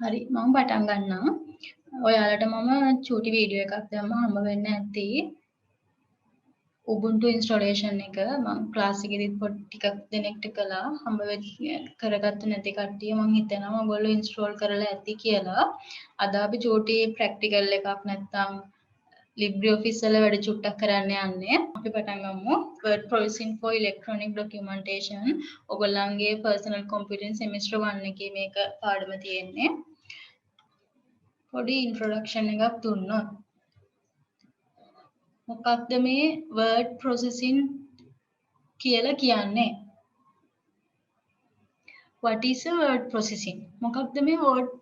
හරි මම පටන් ගන්නම්. ඔයාලට මම චූටි වීඩියෝ එකක් දැම්ම හම්බ වෙන්න ඇති. Ubuntu installation එක මම ක්ලාස් එකේදීත් පොඩි ටිකක් දෙනෙක්ට කළා. හම්බ කරගත්ත නැති කට්ටිය මම හිතනවා ඔයගොල්ලෝ install කරලා ඇති කියලා. අද අපි චූටි practical එකක් නැත්තම් LibreOffice වල වැඩ චුට්ටක් කරන්න යන්නේ. අපි පටන් ගමු. Word processing for electronic documentation. ඔයගොල්ලන්ගේ personal computing semester 1 එකේ මේක පාඩම තියෙන්නේ. පොඩි ඉන්ට්‍රොඩක්ෂන් එකක් දුන්නොත් මොකක්ද මේ word processing කියලා කියන්නේ? What is a word processing? මොකක්ද මේ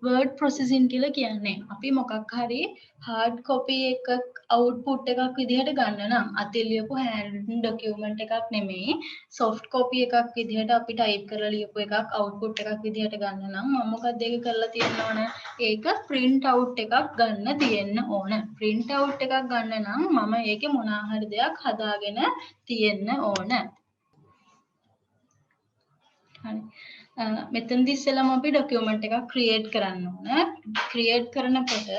word processing කියලා කියන්නේ? අපි මොකක් හරි hard copy එකක් output එකක් විදිහට ගන්න නම් අතින් ලියපු handwritten document එකක් නෙමෙයි soft copy එකක් විදිහට අපි type කරලා ලියපු එකක් output එකක් විදිහට ගන්න නම් මම මොකක්ද ඒක කරලා තියෙන්න ඕන? ඒක print out එකක් ගන්න තියෙන්න ඕන. print out එකක් ගන්න නම් මම ඒකේ මොනවා හරි දෙයක් හදාගෙන තියෙන්න ඕන. හරි. මෙතනදී ඉස්සෙල්ලාම අපි ડોකියුමන්ට් එකක් ක්‍රියේට් කරන්න ඕන. ක්‍රියේට් කරනකොට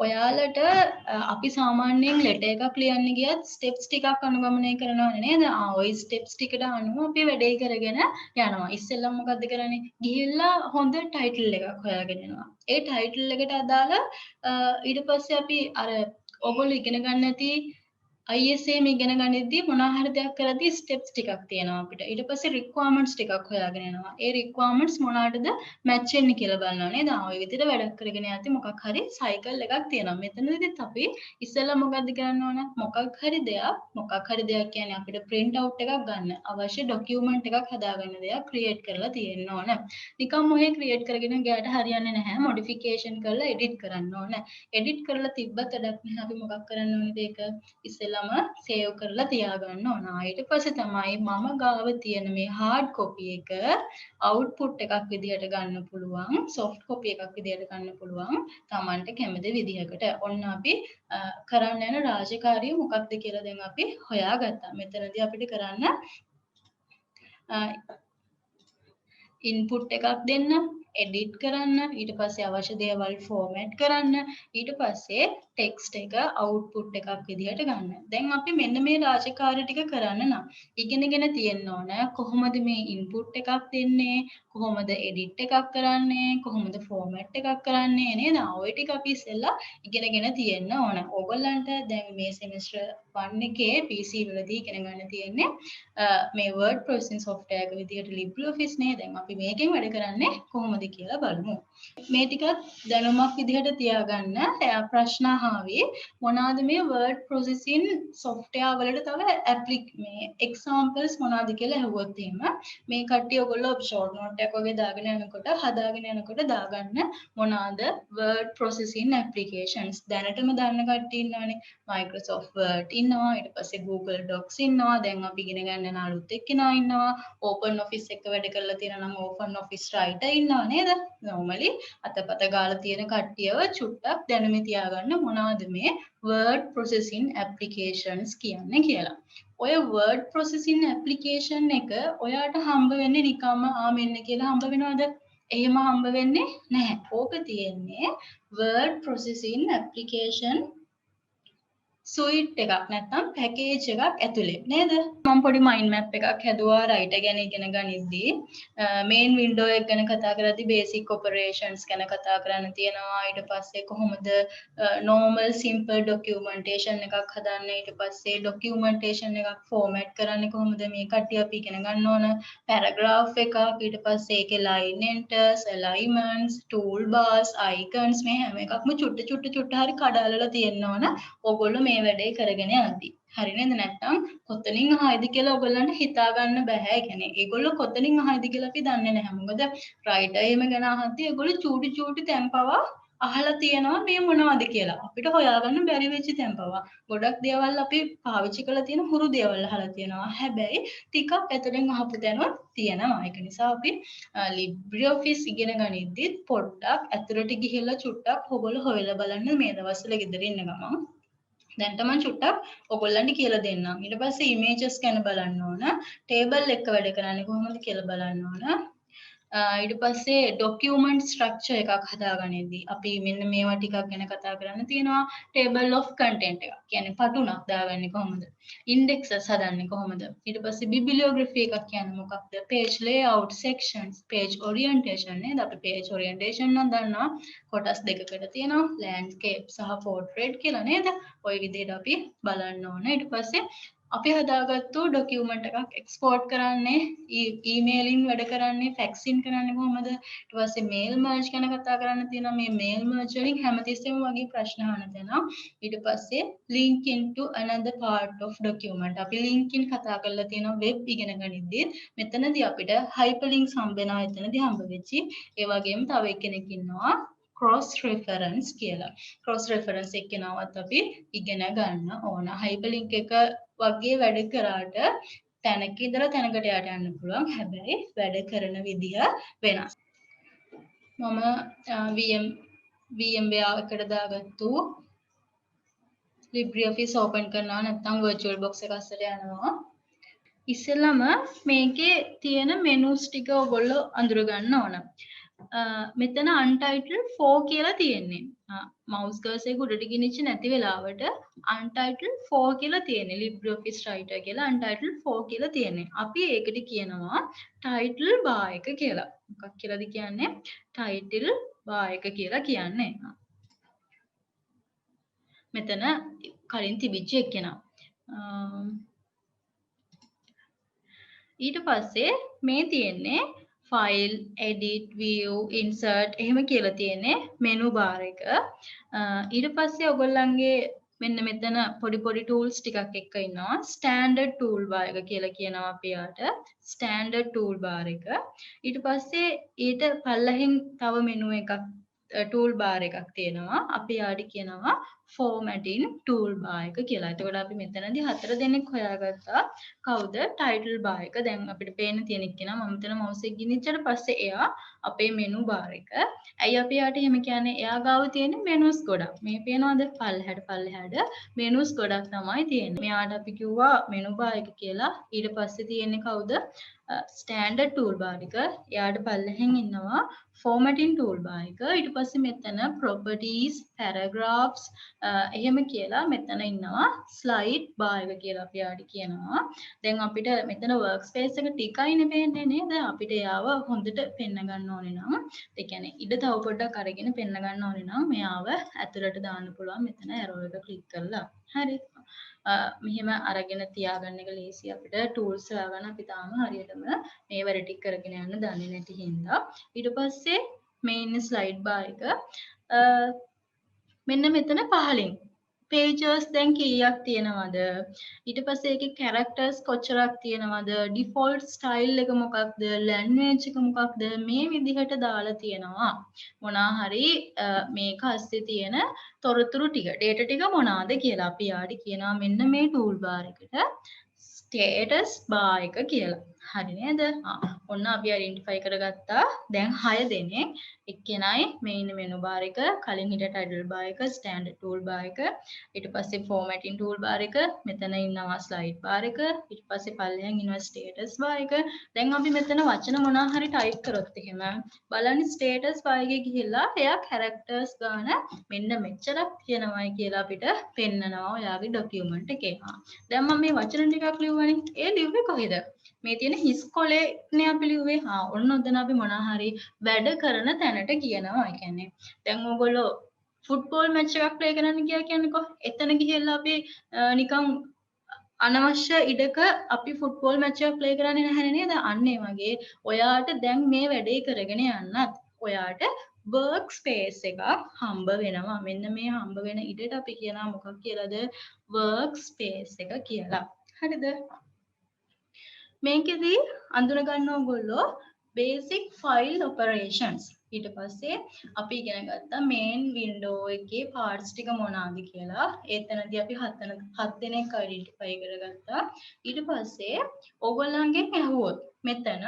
ඔයාලට අපි සාමාන්‍යයෙන් ලෙටර් එකක් ලියන්න ගියත් ස්ටෙප්ස් ටිකක් අනුගමනය කරනවනේ නේද? ওই ස්ටෙප්ස් ටිකට අනුව අපි වැඩේ කරගෙන යනවා. ඉස්සෙල්ලාම මොකද්ද කරන්නේ? ගිහිල්ලා හොඳ ටයිටල් එකක් හොයාගෙන එනවා. ඒ ටයිටල් එකට අදාළ ඊට පස්සේ අපි අර ඔයගොල්ලෝ ඉගෙන ගන්න ඇති ISM ඉගෙන ගනිද්දී මොනවා හරි දෙයක් කරද්දී ස්ටෙප්ස් ටිකක් තියෙනවා අපිට. ඊට පස්සේ රික්වයර්මන්ට්ස් ටිකක් හොයාගෙන යනවා. ඒ රික්වයර්මන්ට්ස් මොනවටද මැච් වෙන්නේ කියලා බලනවා නේද? ওই විදිහට වැඩක් කරගෙන යද්දී මොකක් හරි සයිකල් එකක් තියෙනවා. මෙතනදිත් අපි ඉස්සෙල්ලා මොකද්ද කරන්න ඕන? මොකක් හරි දෙයක් කියන්නේ අපිට print out එකක් ගන්න. අවශ්‍ය ડોකියුමන්ට් එකක් හදාගන්න දෙයක් ක්‍රියේට් කරලා තියෙන්න ඕන. නිකම් ඔහේ ක්‍රියේට් කරගෙන ගියාට හරියන්නේ නැහැ. මොඩිෆිකේෂන් කරලා එඩිට් කරන්න ඕන. එඩිට් කරලා තිබ්බත් වැඩක් නැහැ. අපි මොකක් කරන්න ඕනද ඒක? ඉස්සෙල්ලාම සේව් කරලා තියාගන්න ඕන. ඊට පස්සේ තමයි මම ගාව තියෙන මේ hard copy එක output එකක් විදිහට ගන්න පුළුවන්, soft copy එකක් විදිහට ගන්න පුළුවන්. Tamanට කැමති විදිහකට. ඔන්න අපි කරන්න යන රාජකාරිය මොකක්ද කියලා දැන් අපි හොයාගත්තා. මෙතනදී අපිට කරන්න input එකක් දෙන්න, edit කරන්න, ඊට පස්සේ අවශ්‍ය දේවල් format කරන්න, ඊට පස්සේ text එක output එකක් විදිහට ගන්න. දැන් අපි මෙන්න මේ රාජකාරී ටික කරන්න නම් ඉගෙනගෙන තියෙන්න ඕන කොහොමද මේ input එකක් දෙන්නේ, කොහොමද edit එකක් කරන්නේ, කොහොමද format එකක් කරන්නේ නේද? ඔය ටික අපි ඉස්සෙල්ලා ඉගෙනගෙන තියෙන්න ඕන. ඕගොල්ලන්ට දැන් මේ semester 1 එකේ PC වලදී ඉගෙන ගන්න තියෙන්නේ මේ word processing software එක විදිහට LibreOffice නේ. දැන් අපි මේකෙන් වැඩ කරන්නේ කොහොමද කියලා බලමු. මේ ටිකත් දැනුමක් විදිහට තියාගන්න. ප්‍රශ්න අහાવી මොනවාද මේ word processing software වලට තව මේ examples මොනවාද කියලා අහුවොත් එහෙම මේ කට්ටිය ඔයගොල්ලෝ short note එකක් වගේ දාගෙන යනකොට හදාගෙන යනකොට දාගන්න මොනවාද word processing applications. දැනටම දන්න කට්ටිය ඉන්නවනේ. Microsoft Word ඉන්නවා, ඊට පස්සේ Google Docs ඉන්නවා. දැන් අපි ඉගෙන ගන්න අලුත් එක්කෙනා ඉන්නවා. Open Office එක වැඩ කරලා තියෙනවා නම් Open Office Writer ඉන්නවා නේද? normally අතපත ගාලා තියෙන කට්ටියව චුට්ටක් දැනුම තියාගන්න මොනවද මේ word processing applications කියන්නේ කියලා. ඔය word processing application එක ඔයාට හම්බ වෙන්නේ නිකම්ම මෙන්න කියලා හම්බ වෙනවද? එහෙම හම්බ වෙන්නේ නැහැ. ඕක තියෙන්නේ word processing application සුයිට් එකක් නැත්නම් පැකේජ් එකක් ඇතුලේ නේද? මම පොඩි මයින්ඩ් මැප් එකක් හැදුවා රයිටර් ගැන ඉගෙන ගනිද්දී. මේන් වින්ඩෝ එක ගැන කතා කරද්දී බේසික් ඔපරේෂන්ස් ගැන කතා කරන්න තියෙනවා. ඊට පස්සේ කොහොමද normal simple documentation එකක් හදන්න, ඊට පස්සේ documentation එකක් format කරන්නේ කොහොමද මේ කට්ටිය අපි ඉගෙන ගන්න ඕන. paragraph එකක්, ඊට පස්සේ ඒකේ line enters, alignments, toolbars, icons මේ හැම එකක්ම චුට්ට හරි කඩාලලා තියෙන්න ඕන. ඕගොල්ලෝ මේ වැඩේ කරගෙන යද්දි. හරි නේද? නැත්නම් කොතනින් අහයිද කියලා ඔයගොල්ලන්ට හිතා ගන්න බෑ. ඒ කියන්නේ ඒගොල්ලෝ කොතනින් අහයිද කියලා අපි දන්නේ නැහැ. මොකද රයිටර් එහෙම ගැන අහද්දී ඒගොල්ලෝ චූටි තැන් පවා අහලා තියෙනවා මේ මොනවද කියලා. අපිට හොයාගන්න බැරි වෙච්ච තැන් පවා. ගොඩක් දේවල් අපි පාවිච්චි කරලා තියෙන හුරු දේවල් අහලා තියෙනවා. හැබැයි ටිකක් ඇතුලෙන් අහපු දැනුත් තියෙනවා. ඒක නිසා අපි LibreOffice ඉගෙන ගනිද්දිත් පොඩ්ඩක් ඇතුලට ගිහිල්ලා චුට්ටක් ඔයගොල්ලෝ හොයලා බලන්න මේ දවස්වල ගෙදර ඉන්න ගමන්. දැන් තමයි චුට්ටක් ඔයගොල්ලන්ට කියලා දෙන්නම්. ඊට පස්සේ ඉමේජස් ගැන බලන්න ඕන. ටේබල් එක වැඩ කරන්නේ කොහොමද කියලා බලන්න ඕන. ඊට පස්සේ ඩොකියුමන්ට් ස්ට්‍රක්චර් එකක් හදාගනිද්දී අපි මෙන්න මේවා ටිකක් ගැන කතා කරන්න තියෙනවා. ටේබල් ඔෆ් කන්ටෙන්ට් එකක්. කියන්නේ පටුණක් දාගන්නේ කොහොමද? ඉන්ඩෙක්සස් හදන්නේ කොහොමද? ඊට පස්සේ බිබ්ලියෝග්‍රැෆි එකක් කියන්නේ මොකක්ද? page layout sections, page orientation නේද? අපි page orientation නම් දන්නවා කොටස් දෙකකට තියෙනවා. landscape සහ portrait කියලා නේද? ওই විදිහට අපි බලන්න ඕන. ඊට පස්සේ අපි හදාගත්තු ඩොකියුමන්ට් එකක් එක්ස්පෝර්ට් කරන්නේ ඊමේලින් වැඩ කරන්නේ ෆැක්සින් කරන්නේ කොහොමද ඊට පස්සේ මේල් මර්ජ් ගැන කතා කරන්න තියෙනවා මේ මේල් මර්ජ් වලින් හැමතිස්සෙම වගේ ප්‍රශ්න අහන්න තියෙනවා ඊට පස්සේ link into another part of document අපි link in කතා කරලා තියෙනවා වෙබ් ඉගෙන ගනිද්දී මෙතනදී අපිට hyperlinks හම්බ වෙනවා එතනදී හම්බ වෙච්චි ඒ වගේම තව එක්කෙනෙක් ඉන්නවා cross reference කියලා. cross reference එක්කෙනාවත් අපි ඉගෙන ගන්න ඕන. hyperlink එක වගේ වැඩ කරාට තැනක ඉඳලා තැනකට යට යන්න පුළුවන්. හැබැයි වැඩ කරන විදිය වෙනස්. මම VMware එකට දාගත්තු LibreOffice open කරනවා නැත්නම් virtual box එක අස්සට යනවා. ඉස්සෙල්ලම මේකේ තියෙන menus ටික ඔයගොල්ලෝ අඳුර ගන්න ඕන. මෙතන untitled 4 කියලා තියෙන්නේ. mouse cursor එක උඩට ගෙනිච්ච නැති වෙලාවට untitled 4 කියලා තියෙන්නේ. LibreOffice Writer කියලා untitled 4 කියලා තියෙන්නේ. අපි ඒකට කියනවා title bar එක කියලා. මොකක් කියලාද කියන්නේ? title bar එක කියලා කියන්නේ. මෙතන කලින් තිබිච්ච එක්කෙනා. ඊට පස්සේ මේ තියෙන්නේ file, edit, view, insert එහෙම කියලා තියෙන්නේ menu bar එක. ඊට පස්සේ ඔයගොල්ලන්ගේ මෙන්න මෙතන පොඩි tools ටිකක් එක්ක ඉන්නවා. standard toolbar එක කියලා කියනවා අපි යාට. standard toolbar එක. ඊට පස්සේ ඊට පල්ලෙහින් තව menu එකක් toolbar එකක් තියෙනවා. අපි යාට කියනවා formatting toolbar එක කියලා. එතකොට අපි මෙතනදී 4 දෙනෙක් හොයාගත්තා. කවුද? title bar එක. දැන් අපිට පේන්න තියෙන කෙනා මම මෙතන mouse එක ගෙනිච්චට පස්සේ එයා අපේ menu bar එක. ඇයි අපි යාට එහෙම කියන්නේ? එයා ගාව තියෙන menus ගොඩක්. මේ පේනවද? පල්ලෙහාට menus ගොඩක් තමයි තියෙන්නේ. මෙයාට අපි කිව්වා menu bar එක කියලා. ඊට පස්සේ තියෙන්නේ කවුද? standard toolbar එක. එයාට පල්ලෙහෙන් ඉන්නවා formatting toolbar එක. ඊට පස්සේ මෙතන properties, paragraphs එහෙම කියලා මෙතන ඉන්නවා slide bar එක කියලා අපි යාට කියනවා. දැන් අපිට මෙතන workspace එක ටිකයිනේ පේන්නේ නේද? අපිට යාව හොඳට පෙන්න ගන්න ඕනේ නම් ඒ කියන්නේ ඉඩ තව පොඩ්ඩක් අරගෙන පෙන්න ගන්න ඕනේ නම් මෙයාව ඇතුළට දාන්න පුළුවන් මෙතන arrow එක click කරලා. හරි. මෙහෙම අරගෙන තියාගන්න එක ලේසි අපිට tools හොයාගන්න අපි තාම හරියටම මේ වැඩ ටික කරගෙන යන්න දන්නේ නැති හින්දා ඊට පස්සේ මේ ඉන්නේ slide bar එක මෙන්න මෙතන පහලින් pages දැන් කීයක් තියෙනවද ඊට පස්සේ ඒකේ characters කොච්චරක් තියෙනවද default style එක මොකක්ද language එක මොකක්ද මේ විදිහට දාලා තියෙනවා මොනවා හරි මේක අස්සේ තියෙන තොරතුරු ටික data ටික මොනවාද කියලා අපි යාට කියනවා මෙන්න මේ toolbar එකට status bar එක කියලා හරි නේද ඔන්න අපි identify කරගත්තා දැන් 6 දෙනෙක් එක්කෙනයි main menu bar එක කලින් හිටිය title bar එක standard toolbar එක ඊට පස්සේ formatting toolbar එක මෙතන ඉන්නවා slide bar එක ඊට පස්සේ පල්ලෙහාන් ඉන්නවා status bar එක දැන් අපි මෙතන වචන මොනවා හරි type කරොත් එහෙම බලන්න status bar එකේ ගිහිල්ලා එයා characters ගාන මෙන්න මෙච්චරක් තියෙනවායි කියලා අපිට පෙන්නනවා ඔයාගේ document එකේ දැන් මම මේ වචන ටිකක් ලියුවනේ ඒ ලියුවේ කොහෙද මේ තියෙන හිස් කොලේනේ අපි ලිව්වේ. ඔන්න ඔතන අපි මොනවා හරි වැඩ කරන තැනට කියනවා. ඒ කියන්නේ දැන් ඕගොල්ලෝ ෆුට්බෝල් මැච් එකක් ප්ලේ කරන්න ගියා කියන්නකෝ. එතන ගිහිල්ලා අපි නිකන් අනවශ්‍ය ඉඩක අපි ෆුට්බෝල් මැච් එකක් ප්ලේ කරන්නේ නැහැ නේද? අන්න ඒ වගේ ඔයාට දැන් මේ වැඩේ කරගෙන යන්නත් ඔයාට work space එකක් හම්බ වෙනවා. මෙන්න මේ හම්බ වෙන ඉඩට අපි කියනවා මොකක් කියලාද? work space එක කියලා. හරිද? මේකෙදී අඳුන ගන්න ඕගොල්ලෝ basic file operations ඊට පස්සේ අපි ඉගෙන ගත්තා main window එකේ parts ටික මොනවාද කියලා එතනදී අපි 7 දෙනෙක් identify කරගත්තා ඊට පස්සේ ඕගොල්ලන්ගෙන් ඇහුවොත් මෙතන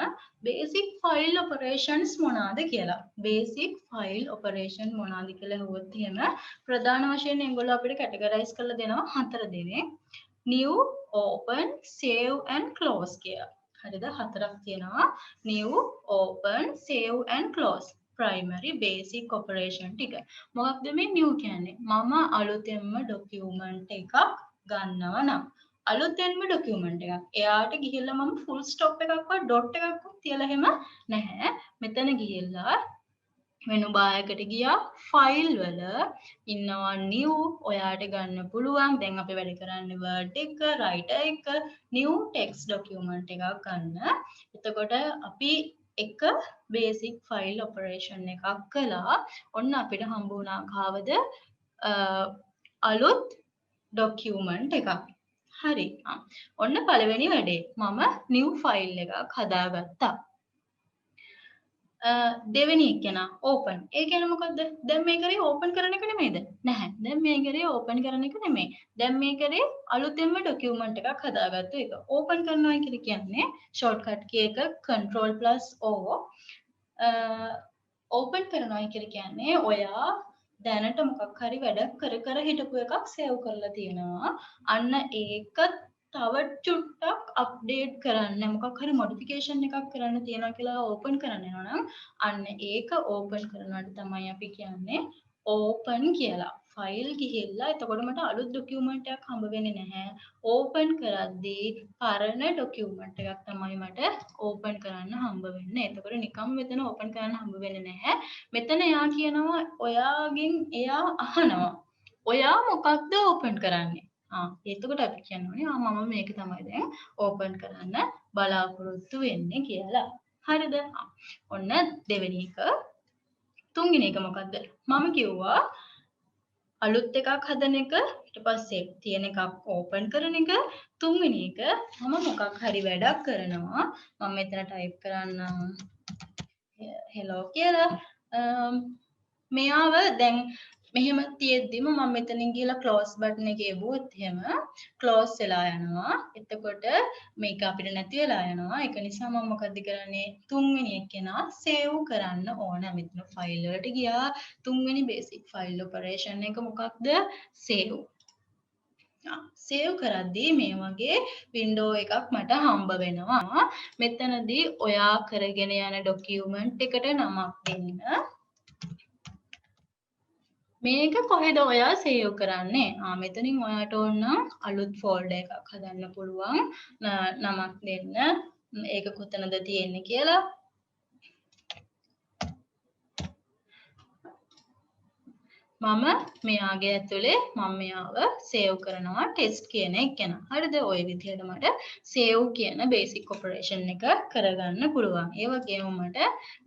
basic file operations මොනවාද කියලා basic file operation මොනවාද කියලා ඇහුවොත් එහෙම ප්‍රධාන වශයෙන් ඒගොල්ලෝ අපිට categorize කරලා දෙනවා 4 දෙනෙක් new open save and close කියලා. හරිද? හතරක් තියෙනවා. new, open, save and close. primary basic operation ටික. මොකක්ද මේ new කියන්නේ? මම අලුතෙන්ම document එකක් ගන්නවා නම් අලුතෙන්ම document එකක්. එයාට ගිහිල්ලා මම full stop එකක්වත් dot එකක්වත් තියලා එහෙම නැහැ. මෙතන ගිහිල්ලා මෙනු බායකට ගියා ෆයිල් වල ඉන්නවා new ඔයාට ගන්න පුළුවන් දැන් අපි වැඩ කරන්නේ word එක writer එක new text document එකක් ගන්න. එතකොට අපි එක basic file operation එකක් කළා. ඔන්න අපිට හම්බ වුණා කවද අලුත් document එකක්. හරි. ඔන්න පළවෙනි වැඩේ. මම new file එකක් හදාගත්තා. දෙවෙනි එක නා open. ඒ කියන්නේ මොකද්ද? දැන් මේ කරේ open කරන එක නෙමෙයිද? නැහැ. දැන් මේ කරේ open කරන එක නෙමෙයි. දැන් මේ කරේ අලුතෙන්ම document එකක් හදාගත්තු එක. open කරනවා කියලා කියන්නේ shortcut key එක control+o. open කරනවා කියලා කියන්නේ ඔයා දැනට මොකක් හරි වැඩක් කර හිටපු එකක් save කරලා තියෙනවා. අන්න ඒක තව චුට්ටක් අප්ඩේට් කරන්න මොකක් හරි මොඩිෆිකේෂන් එකක් කරන්න තියෙනවා කියලා ඕපන් කරන්න යනවා නම් අන්න ඒක ඕපන් කරනවාට තමයි අපි කියන්නේ ඕපන් කියලා. ෆයිල් ගිහිල්ලා එතකොට මට අලුත් ડોකියුමන්ට් එකක් හම්බ වෙන්නේ නැහැ. ඕපන් කරද්දී පරණ ડોකියුමන්ට් එකක් තමයි මට ඕපන් කරන්න හම්බ වෙන්නේ. එතකොට නිකම් මෙතන ඕපන් කරන්න හම්බ වෙන්නේ නැහැ. මෙතන එයා කියනවා ඔයාගෙන් එයා අහනවා. ඔයා මොකක්ද ඕපන් කරන්නේ? එතකොට අපි කියන්නේ මම මේක තමයි දැන් ඕපන් කරන්න බලාපොරොත්තු වෙන්නේ කියලා. හරිද? ඔන්න දෙවෙනි එක. තුන්වෙනි එක මොකද්ද? මම කිව්වා අලුත් එකක් හදන එක ඊට පස්සේ තියෙන එකක් ඕපන් කරන එක. තුන්වෙනි එක මම මොකක් හරි වැඩක් කරනවා. මම මෙතන ටයිප් කරන්නම් hello කියලා. මෙයාව දැන් මෙහෙම තියෙද්දිම මම මෙතනින් ගිහලා close button එක එවුවොත් එහෙම close වෙලා යනවා. එතකොට මේක අපිට නැති වෙලා යනවා. ඒක නිසා මම මොකද කරන්නේ? තුන්වෙනි එකේනා save කරන්න ඕන. මෙතන file වලට ගියා. තුන්වෙනි basic file operation එක මොකක්ද? save. save කරද්දී මේ වගේ window එකක් මට හම්බ වෙනවා. මෙතනදී ඔයා කරගෙන යන document එකට නමක් දෙන්න. මේක කොහෙද ඔයා සේව් කරන්නේ? මෙතනින් ඔයාට ඕන අලුත් ෆෝල්ඩර් එකක් හදන්න පුළුවන්. නමක් දෙන්න. ඒක කොතනද තියෙන්නේ කියලා. මම මෙයාගේ ඇතුලේ මම මෙයාව සේව් කරනවා ටෙස්ට් කියන එක ගැන. හරිද? ওই විදිහට මට සේව් කියන බේසික් ඔපරේෂන් එක කරගන්න පුළුවන්. ඒ වගේම මට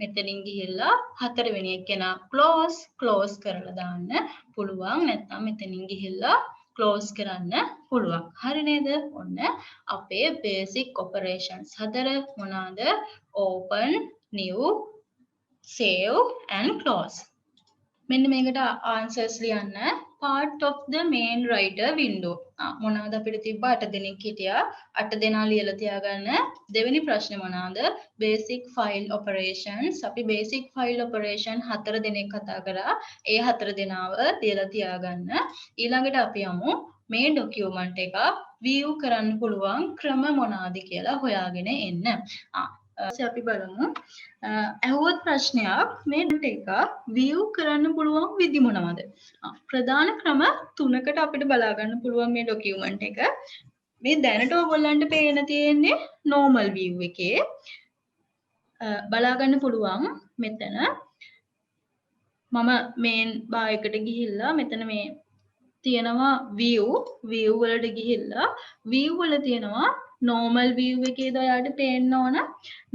මෙතනින් ගිහිල්ලා හතරවෙනි එක ගැන ක්ලෝස් කරලා දාන්න පුළුවන්. නැත්නම් මෙතනින් ගිහිල්ලා ක්ලෝස් කරන්න පුළුවන්. හරි නේද? ඔන්න අපේ බේසික් ඔපරේෂන්ස් හතර මොනවාද? open, new, save and close. මෙන්න මේකට answers ලියන්න. part of the main writer window. මොනවාද අපිට තිබ්බ 8 දෙනෙක් හිටියා. 8 දෙනා ලියලා තියාගන්න. දෙවෙනි ප්‍රශ්නේ මොනවාද? basic file operations. අපි basic file operation 4 දෙනෙක් කතා කරා. ඒ 4 දෙනාව ලියලා තියාගන්න. ඊළඟට අපි යමු මේ document එක view කරන්න පුළුවන් ක්‍රම මොනවාද කියලා හොයාගෙන එන්න. අපි බලමු. ඇහුවොත් ප්‍රශ්නයක් මේ එක view කරන්න පුළුවන් විදි මොනවද? ප්‍රධාන ක්‍රම 3කට අපිට බලා ගන්න පුළුවන් මේ document එක. මේ දැනට ඔයගොල්ලන්ට පේන තියෙන්නේ normal view එකේ. බලා ගන්න පුළුවන් මෙතන මම main bar එකට ගිහිල්ලා මෙතන මේ තියෙනවා view වලට ගිහිල්ලා view වල තියෙනවා normal view එකේද ඔයාලට පේන්න ඕන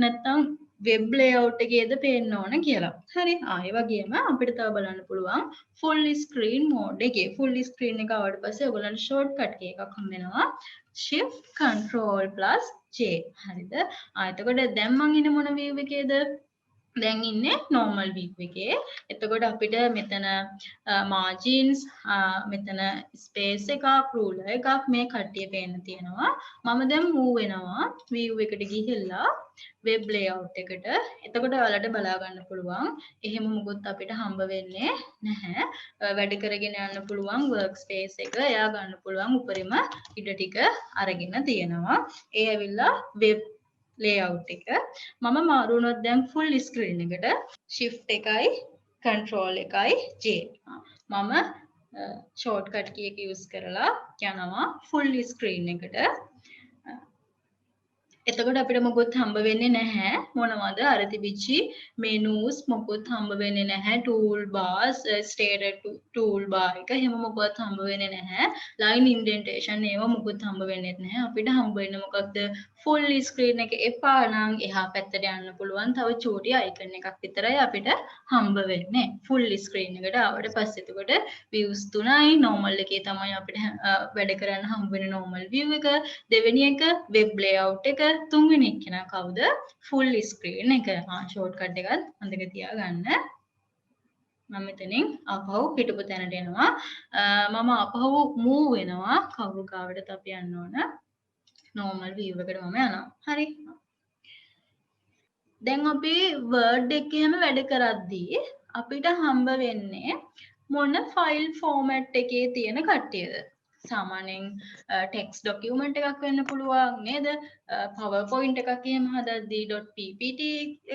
නැත්නම් web layout එකේද පේන්න ඕන කියලා. හරි. ඒ වගේම අපිට තව බලන්න පුළුවන් full screen mode එකේ. full screen එක ආවට පස්සේ ඔයගොල්ලන්ට shortcut key එකක් හම් වෙනවා. shift control+j. හරිද? එතකොට දැන් මම ඉන්නේ මොන view එකේද? දැන් ඉන්නේ normal view එකේ. එතකොට අපිට මෙතන margins මෙතන space එකක් ruler එකක් මේ කට්ටිය පේන්න තියෙනවා. මම දැන් move වෙනවා view එකට ගිහිල්ලා web layout එකට. එතකොට ඔයාලට බලා ගන්න පුළුවන්. එහෙම මොකොත් අපිට හම්බ වෙන්නේ නැහැ. වැඩ කරගෙන යන්න පුළුවන් workspace එක එයා ගන්න පුළුවන් උපරිම ඉඩ ටික අරගෙන තියෙනවා. ඒ ඇවිල්ලා web layout එක මම මාරු වුණොත් දැන් full screen එකට shift එකයි control එකයි J මම shortcut key එක use කරලා යනවා full screen එකට එතකොට අපිට මොකොත් හම්බ වෙන්නේ නැහැ මොනවද අර තිබිච්චි menus මොකොත් හම්බ වෙන්නේ නැහැ tool bars stated tool bar එක එහෙම මොකවත් හම්බ වෙන්නේ නැහැ line indentation ඒවා මොකොත් හම්බ වෙන්නේ නැහැ අපිට හම්බ වෙන්නේ මොකක්ද full screen එක එපා නම් එහා පැත්තට යන්න පුළුවන් තව චූටි icon එකක් විතරයි අපිට හම්බ වෙන්නේ full screen එකට ආවට පස්සේ එතකොට views තුනයි normal එකේ තමයි අපිට වැඩ කරන්න හම්බ වෙන normal view එක දෙවෙනි එක web layout එක තුන්වෙනි එක කෙනා කවුද full screen එක shortcut එකත් අඳක තියාගන්න මම මෙතනින් අපහු හිටපු තැනට එනවා මම අපහු move වෙනවා කවුරු ගාවටද අපි යන්න ඕන normal view එකට මම යනවා හරි දැන් අපි word එකේම වැඩ කරද්දී අපිට හම්බ වෙන්නේ මොන file format එකේ තියෙන කට්ටියද සාමාන්‍යයෙන් text document එකක් වෙන්න පුළුවන් නේද PowerPoint එකක් එහෙම හදද්දී .ppt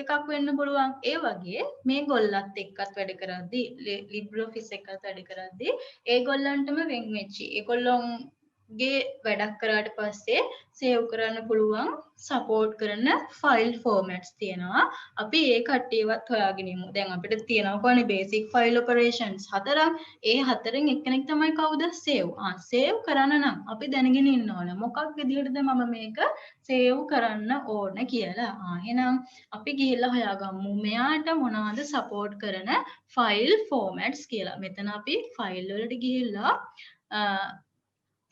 එකක් වෙන්න පුළුවන් ඒ වගේ මේ ගොල්ලත් එක්කත් වැඩ කරද්දී LibreOffice එකත් වැඩ කරද්දී ඒගොල්ලන්ටම වෙන් වෙච්චි ඒගොල්ලොන්ගේ වැඩක් කරාට පස්සේ සේව් කරන්න පුළුවන් සපෝට් කරන ෆයිල් ෆෝමැට්ස් තියෙනවා අපි ඒ කට්ටියවත් හොයාගෙන ඉමු දැන් අපිට තියෙනවා කොහොනේ බේසික් ෆයිල් ඔපරේෂන්ස් හතරක් ඒ හතරෙන් එක්කෙනෙක් තමයි කවුද සේව් සේව් කරන්න නම් අපි දැනගෙන ඉන්න ඕන මොකක් විදිහටද මම මේක සේව් කරන්න ඕන කියලා එහෙනම් අපි ගිහිල්ලා හොයාගමු මෙයාට මොනවද සපෝට් කරන ෆයිල් ෆෝමැට්ස් කියලා මෙතන අපි ෆයිල් වලට ගිහිල්ලා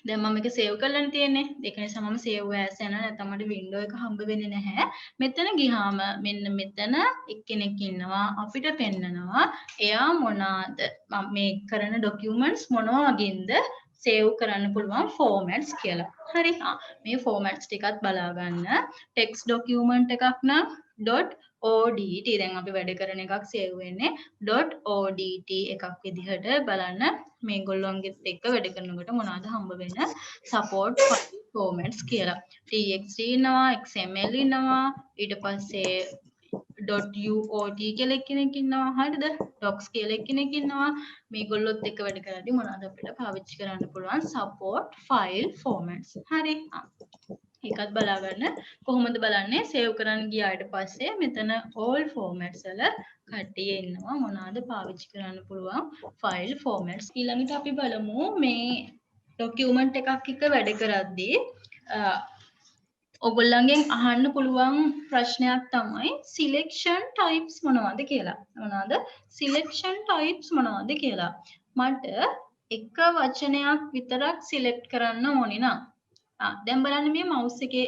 දැන් මම මේක සේව් කරලානේ තියෙන්නේ ඒක නිසා මම සේව් ඇස් යනවා නැත්නම් මට වින්ඩෝ එක හම්බ වෙන්නේ නැහැ මෙතන ගියාම මෙන්න මෙතන එක්කෙනෙක් ඉන්නවා අපිට පෙන්නනවා එයා මොනවාද මම මේ කරන ડોකියුමන්ට්ස් මොනවා වගේද සේව් කරන්න පුළුවන් ෆෝමැට්ස් කියලා හරි මේ ෆෝමැට්ස් ටිකත් බලා ගන්න ටෙක්ස්ට් ડોකියුමන්ට් එකක් නම් .odt දැන් අපි වැඩ කරන එකක් සේව් වෙන්නේ .odt එකක් විදිහට බලන්න මේගොල්ලොන්ගෙත් එක්ක වැඩ කරනකොට මොනවද හම්බ වෙන support file formats කියලා txt ඉන්නවා xml ඉන්නවා ඊට පස්සේ .uot කියලා කෙනෙක් ඉන්නවා හරිද docs කියලා කෙනෙක් ඉන්නවා මේගොල්ලොත් එක්ක වැඩ කරද්දී මොනවද අපිට පාවිච්චි කරන්න පුළුවන් support file formats හරි ඒකත් බලා ගන්න කොහොමද බලන්නේ සේව් කරන්න ගියාට පස්සේ මෙතන all formats වල කට්ටිය ඉන්නවා මොනවාද පාවිච්චි කරන්න පුළුවන් ෆයිල් ෆෝමැට්ස් ඊළඟට අපි බලමු මේ ડોකියුමන්ට් එකක් එක්ක වැඩ කරද්දී ඔයගොල්ලන්ගෙන් අහන්න පුළුවන් ප්‍රශ්නයක් තමයි සිලෙක්ෂන් ටයිප්ස් මොනවද කියලා මොනවද සිලෙක්ෂන් ටයිප්ස් මොනවද කියලා මට එක වචනයක් විතරක් සිලෙක්ට් කරන්න ඕනේ නම් දැන් බලන්න මේ මවුස් එකේ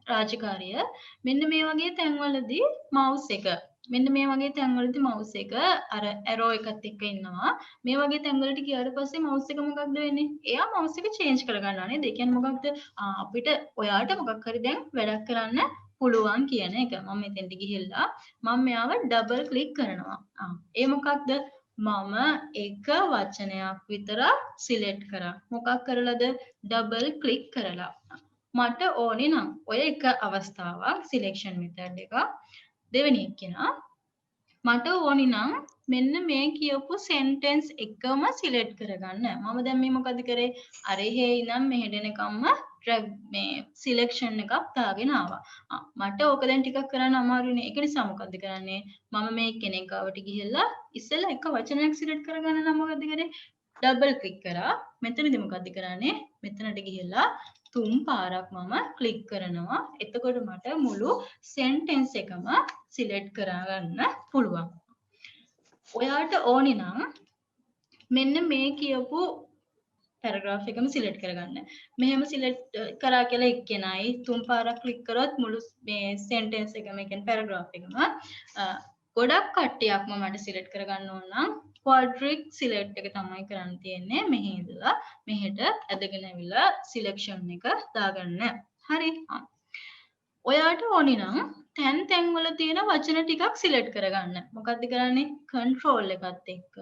රාජකාරිය මෙන්න මේ වගේ තැන්වලදී මවුස් එක මෙන්න මේ වගේ තැන්වලදී මවුස් එක අර ඇරෝ එකත් එක්ක ඉන්නවා මේ වගේ තැන්වලට ගියාට පස්සේ මවුස් එක මොකක්ද වෙන්නේ එයා මවුස් එක චේන්ජ් කරගන්නවා නේද ඒ කියන්නේ මොකක්ද අපිට ඔයාට මොකක් හරි දැන් වැඩක් කරන්න පුළුවන් කියන එක මම මෙතෙන්ට ගිහිල්ලා මම මෙයාව ඩබල් ක්ලික් කරනවා ඒ මොකක්ද මම එක වචනයක් විතරක් සිලෙක්ට් කරා මොකක් කරලාද ඩබල් ක්ලික් කරලා මට ඕනේ නම් ඔය එක අවස්ථාවක් සිලෙක්ෂන් මෙතඩ් එක දෙවෙනි එක්කෙනා මට ඕනේ නම් මෙන්න මේ කියපු සෙන්ටෙන්ස් එකම සිලෙක්ට් කරගන්න මම දැන් මේ මොකද කරේ අර එහෙ ඉඳන් මෙහෙට එනකම්ම මේ සිලෙක්ෂන් එකක් දාගෙන ආවා මට ඕක දැන් ටිකක් කරන්න අමාරුනේ ඒක නිසා මොකද කරන්නේ මම මේ කෙනෙක් ගාවට ගිහිල්ලා ඉස්සෙල්ලා එක වචනයක් සිලෙක්ට් කරගන්න නම් මොකද කරේ ඩබල් ක්ලික් කරා මෙතනදී මොකද කරන්නේ මෙතනට ගිහිල්ලා 3 පාරක් මම ක්ලික් කරනවා එතකොට මට මුළු සෙන්ටෙන්ස් එකම සිලෙක්ට් කරගන්න පුළුවන් ඔයාට ඕනේ නම් මෙන්න මේ කියපු පැරග්‍රාෆ් එකම සිලෙක්ට් කරගන්න මෙහෙම සිලෙක්ට් කරා කියලා එක්කෙනයි 3 පාරක් ක්ලික් කරොත් මුළු මේ සෙන්ටෙන්ස් එකම කියන්නේ පැරග්‍රාෆ් එකම ගොඩක් කට්ටියක්ම මට සිලෙක්ට් කරගන්න ඕන නම් quadric select එක තමයි කරන්න තියෙන්නේ මෙහි ඉඳලා මෙහෙට ඇදගෙන ඇවිල්ලා සිලෙක්ෂන් එක දාගන්න හරි ඔයාට ඕනේ නම් තැන් වල තියෙන වචන ටිකක් සිලෙක්ට් කරගන්න. මොකක්ද කරන්නේ? කන්ට්‍රෝල් එකත් එක්ක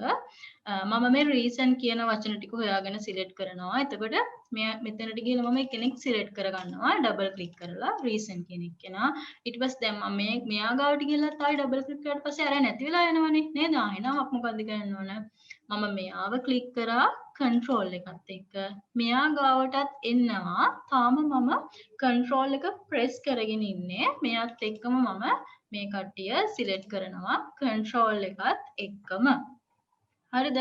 මම මේ රීසන් කියන වචන ටික හොයාගෙන සිලෙක්ට් කරනවා. එතකොට මෙතනට ගිහලා මම කෙනෙක් සිලෙක්ට් කරගන්නවා. ඩබල් ක්ලික් කරලා රීසන් කියන එක කෙනා. ඊට පස්සේ දැන් මම මෙයා ගාවට ගිහලා ආයි ඩබල් ක්ලික් කරාට පස්සේ අර නැති වෙලා යනවනේ නේද? ආයෙනම් අපි මොකද්ද කරන්න ඕන? මම මෙයාව ක්ලික් කරා කන්ට්‍රෝල් එකත් එක්ක. මෙයා ගාවටත් එන්නවා. තාම මම කන්ට්‍රෝල් එක ප්‍රෙස් කරගෙන ඉන්නේ. මෙයාත් එක්කම මම මේ කට්ටිය සිලෙක්ට් කරනවා කන්ට්‍රෝල් එකත් එක්කම. හරිද?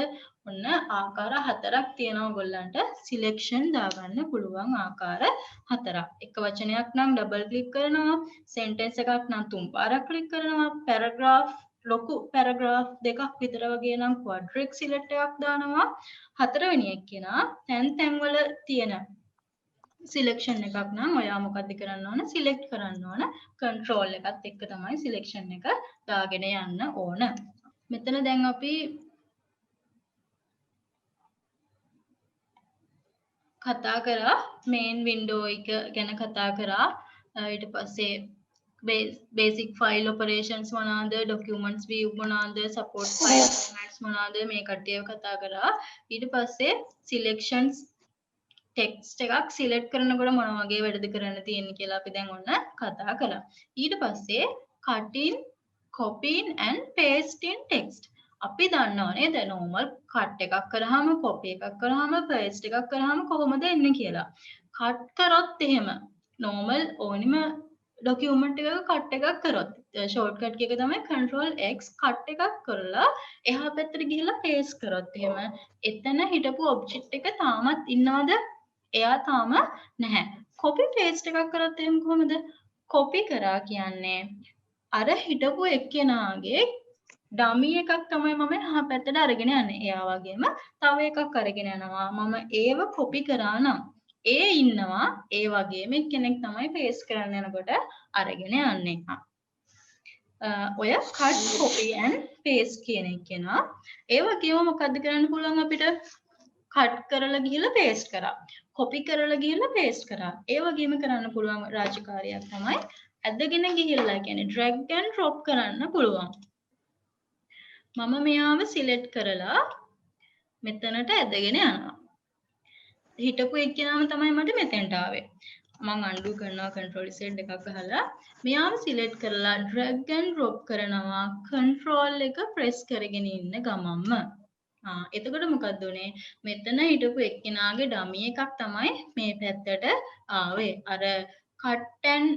ඔන්න ආකාර 4ක් තියෙනවා ඔයගොල්ලන්ට සිලෙක්ෂන් දාගන්න පුළුවන් ආකාර 4ක්. එක වචනයක් නම් ඩබල් ක්ලික් කරනවා, සෙන්ටෙන්ස් එකක් නම් 3 පාරක් ක්ලික් කරනවා, පැරග්‍රාෆ් ලොකු පැරග්‍රාෆ් දෙකක් විතර වගේ නම් ක්වඩ්‍රික් සිලෙක්ට් එකක් දානවා. හතරවෙනි එක කෙනා තැන් වල තියෙන සිලෙක්ෂන් එකක් නම් ඔයා මොකද්ද කරන්න ඕන? සිලෙක්ට් කරන්න ඕන. කන්ට්‍රෝල් එකත් එක්ක තමයි සිලෙක්ෂන් එක දාගෙන යන්න ඕන. මෙතන දැන් අපි කතා කරා මේන් වින්ඩෝ එක ගැන කතා කරා. ඊට පස්සේ basic file operations මොනවාද, documents view මොනවාද, support file formats මොනවාද මේ කට්ටියව කතා කරා. ඊට පස්සේ selections ටෙක්ස්ට් එකක් සිලෙක්ට් කරනකොට මොන වගේ වැඩද කරන්න තියෙන්නේ කියලා අපි දැන් ඔන්න කතා කළා. ඊට පස්සේ cutting, copying and pasting text. අපි දන්නවා නේද normal cut එකක් කරාම copy එකක් කරාම paste එකක් කරාම කොහොමද එන්නේ කියලා. cut කරොත් එහෙම normal ඕනිම document එකක cut එකක් කරොත් shortcut එක තමයි control x cut එකක් කරලා එහා පැත්තට ගිහලා paste කරොත් එහෙම එතන හිටපු object එක තාමත් ඉන්නවද? එයා තාම නැහැ. copy paste එකක් කරත් එහෙම කොහොමද? copy කරා කියන්නේ අර හිටපු එක්කෙනාගේ ඩමි එකක් තමයි මම එහා පැත්තට අරගෙන යන්නේ. එයා වගේම තව එකක් අරගෙන යනවා. මම ඒව copy කරා නම් ඒ ඉන්නවා ඒ වගේම කෙනෙක් තමයි paste කරන්න යනකොට අරගෙන යන්නේ. ඔය cut copy and paste කියන එක කෙනා ඒ වගේම මොකද්ද කරන්න පුළුවන් අපිට? cut කරලා ගිහලා paste කරා. copy කරලා ගිහලා paste කරා. ඒ වගේම කරන්න පුළුවන් රාජකාරියක් තමයි ඇදගෙන ගිහිල්ලා කියන්නේ drag and drop කරන්න පුළුවන්. මම මෙයාව select කරලා මෙතනට ඇදගෙන යනවා. හිටපු එක්කෙනාම තමයි මට මෙතෙන්ට ආවේ. මම undo කරනවා control z එකක් ගහලා මෙයාව select කරලා drag and drop කරනවා control එක press කරගෙන ඉන්න ගමන්ම. එතකොට මොකක්ද උනේ? මෙතන හිටපු එක්කෙනාගේ ඩමි එකක් තමයි මේ පැත්තට ආවේ. අර cut and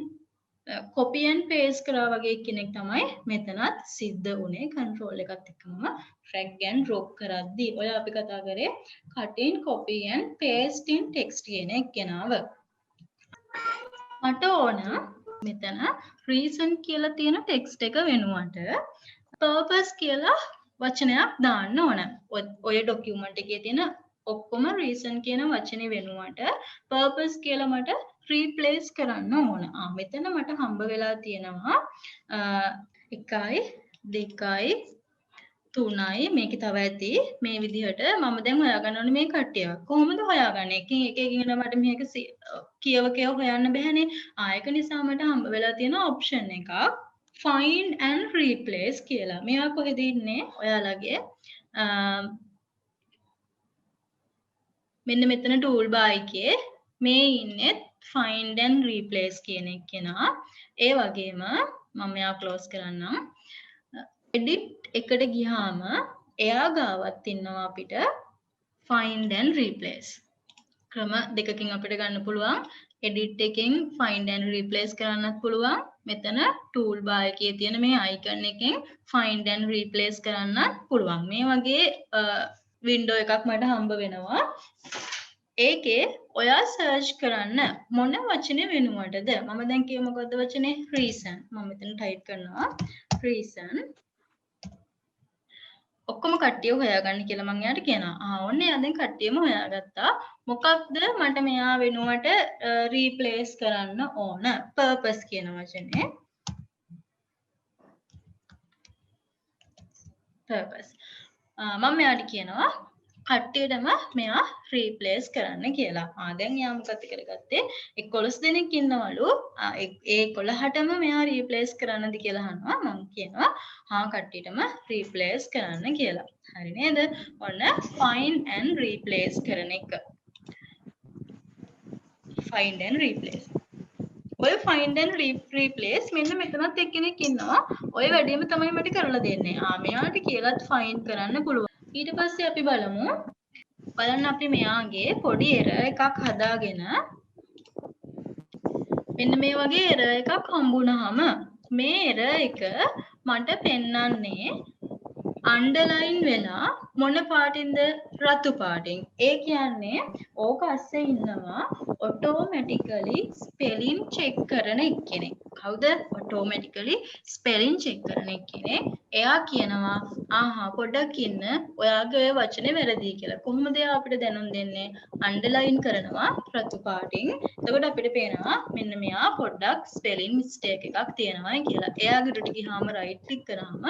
copy and paste කරා වගේ කෙනෙක් තමයි මෙතනත් සිද්ධ වුනේ. control එකත් එක්කම drag and drop කරද්දී ඔය අපි කතා කරේ cutting, copy and pasting text කියන එක්කෙනාව. මට ඕන මෙතන reason කියලා තියෙන text එක වෙනුවට purpose කියලා වචනයක් දාන්න ඕන. ඔය document එකේ තියෙන ඔක්කොම reason කියන වචනේ වෙනුවට purpose කියලා මට replace කරන්න ඕන. මෙතන මට හම්බ වෙලා තියෙනවා 1යි 2යි 3යි මේක තව ඇති මේ විදිහට මම දැන් හොයාගන්න ඕනේ මේ කට්ටියව. කොහොමද හොයාගන්නේ? එකකින් මට මේක කියව හොයන්න බැහැනේ. ඒක නිසා මට හම්බ වෙලා තියෙන option එකක් find and replace කියලා. මෙයා කොහෙද ඉන්නේ? ඔයාලගේ මෙන්න මෙතන tool bar එකේ මේ ඉන්නේ find and replace කියන එක කෙනා. ඒ වගේම මම මෙයා close කරන්නම්. edit එකට ගියාම එයා ගාවත් ඉන්නවා අපිට find and replace. ක්‍රම දෙකකින් අපිට ගන්න පුළුවන්. edit එකෙන් find and replace කරන්නත් පුළුවන්. මෙතන tool bar එකේ තියෙන මේ icon එකෙන් find and replace කරන්නත් පුළුවන්. මේ වගේ window එකක් මට හම්බ වෙනවා. ඒකේ ඔයා search කරන්න මොන වචනේ වෙනුවටද? මම දැන් කියේ මොකද්ද වචනේ? reason. මම මෙතන type කරනවා reason. ඔක්කොම කට්ටිය හොයාගන්න කියලා මම එයාට කියනවා. ඔන්න එයා දැන් කට්ටියම හොයාගත්තා. මොකක්ද මට මෙයා වෙනුවට replace කරන්න ඕන? purpose කියන වචනේ. purpose. මම මෙයාට කියනවා කට්ටියටම මෙයා රීප්ලේස් කරන්න කියලා. දැන් එයා මොකද කරගත්තේ 11 දෙනෙක් ඉන්නවලු. ඒ 11ටම මෙයා රීප්ලේස් කරන්නද කියලා අහනවා. මම කියනවා කට්ටියටම රීප්ලේස් කරන්න කියලා. හරි නේද? ඔන්න find and replace කරන එක. find and replace. ඔය find and replace මෙන්න මෙතනත් එක්කෙනෙක් ඉන්නවා. ඔය වැඩේම තමයි මට කරලා දෙන්නේ. මෙයාට කියලාත් find කරන්න පුළුවන්. ඊට පස්සේ අපි බලමු. බලන්න අපි මෙයාගේ පොඩි error එකක් හදාගෙන මෙන්න මේ වගේ error එකක් හම්බුනහම මේ error එක මට පෙන්වන්නේ අන්ඩර්ලයින් වෙලා මොන පාටින්ද රතු පාටින්. ඒ කියන්නේ ඕක අස්සේ ඉන්නවා ඔටෝමැටිකලි ස්පෙලින් චෙක් කරන එක්කෙනෙක්. කවුද? ඔටෝමැටිකලි ස්පෙලින් චෙක් කරන එක්කෙනෙක්. එයා කියනවා පොඩ්ඩක් ඉන්න ඔයාගේ ඔය වචනේ වැරදි කියලා. කොහොමද එයා අපිට දැනුම් දෙන්නේ? අන්ඩර්ලයින් කරනවා රතු පාටින්. එතකොට අපිට පේනවා මෙන්න මෙයා පොඩ්ඩක් ස්පෙලින් මිස්ටේක් එකක් තියෙනවා කියලා. එයාගේ උඩට ගියාම රයිට් ක්ලික් කරාම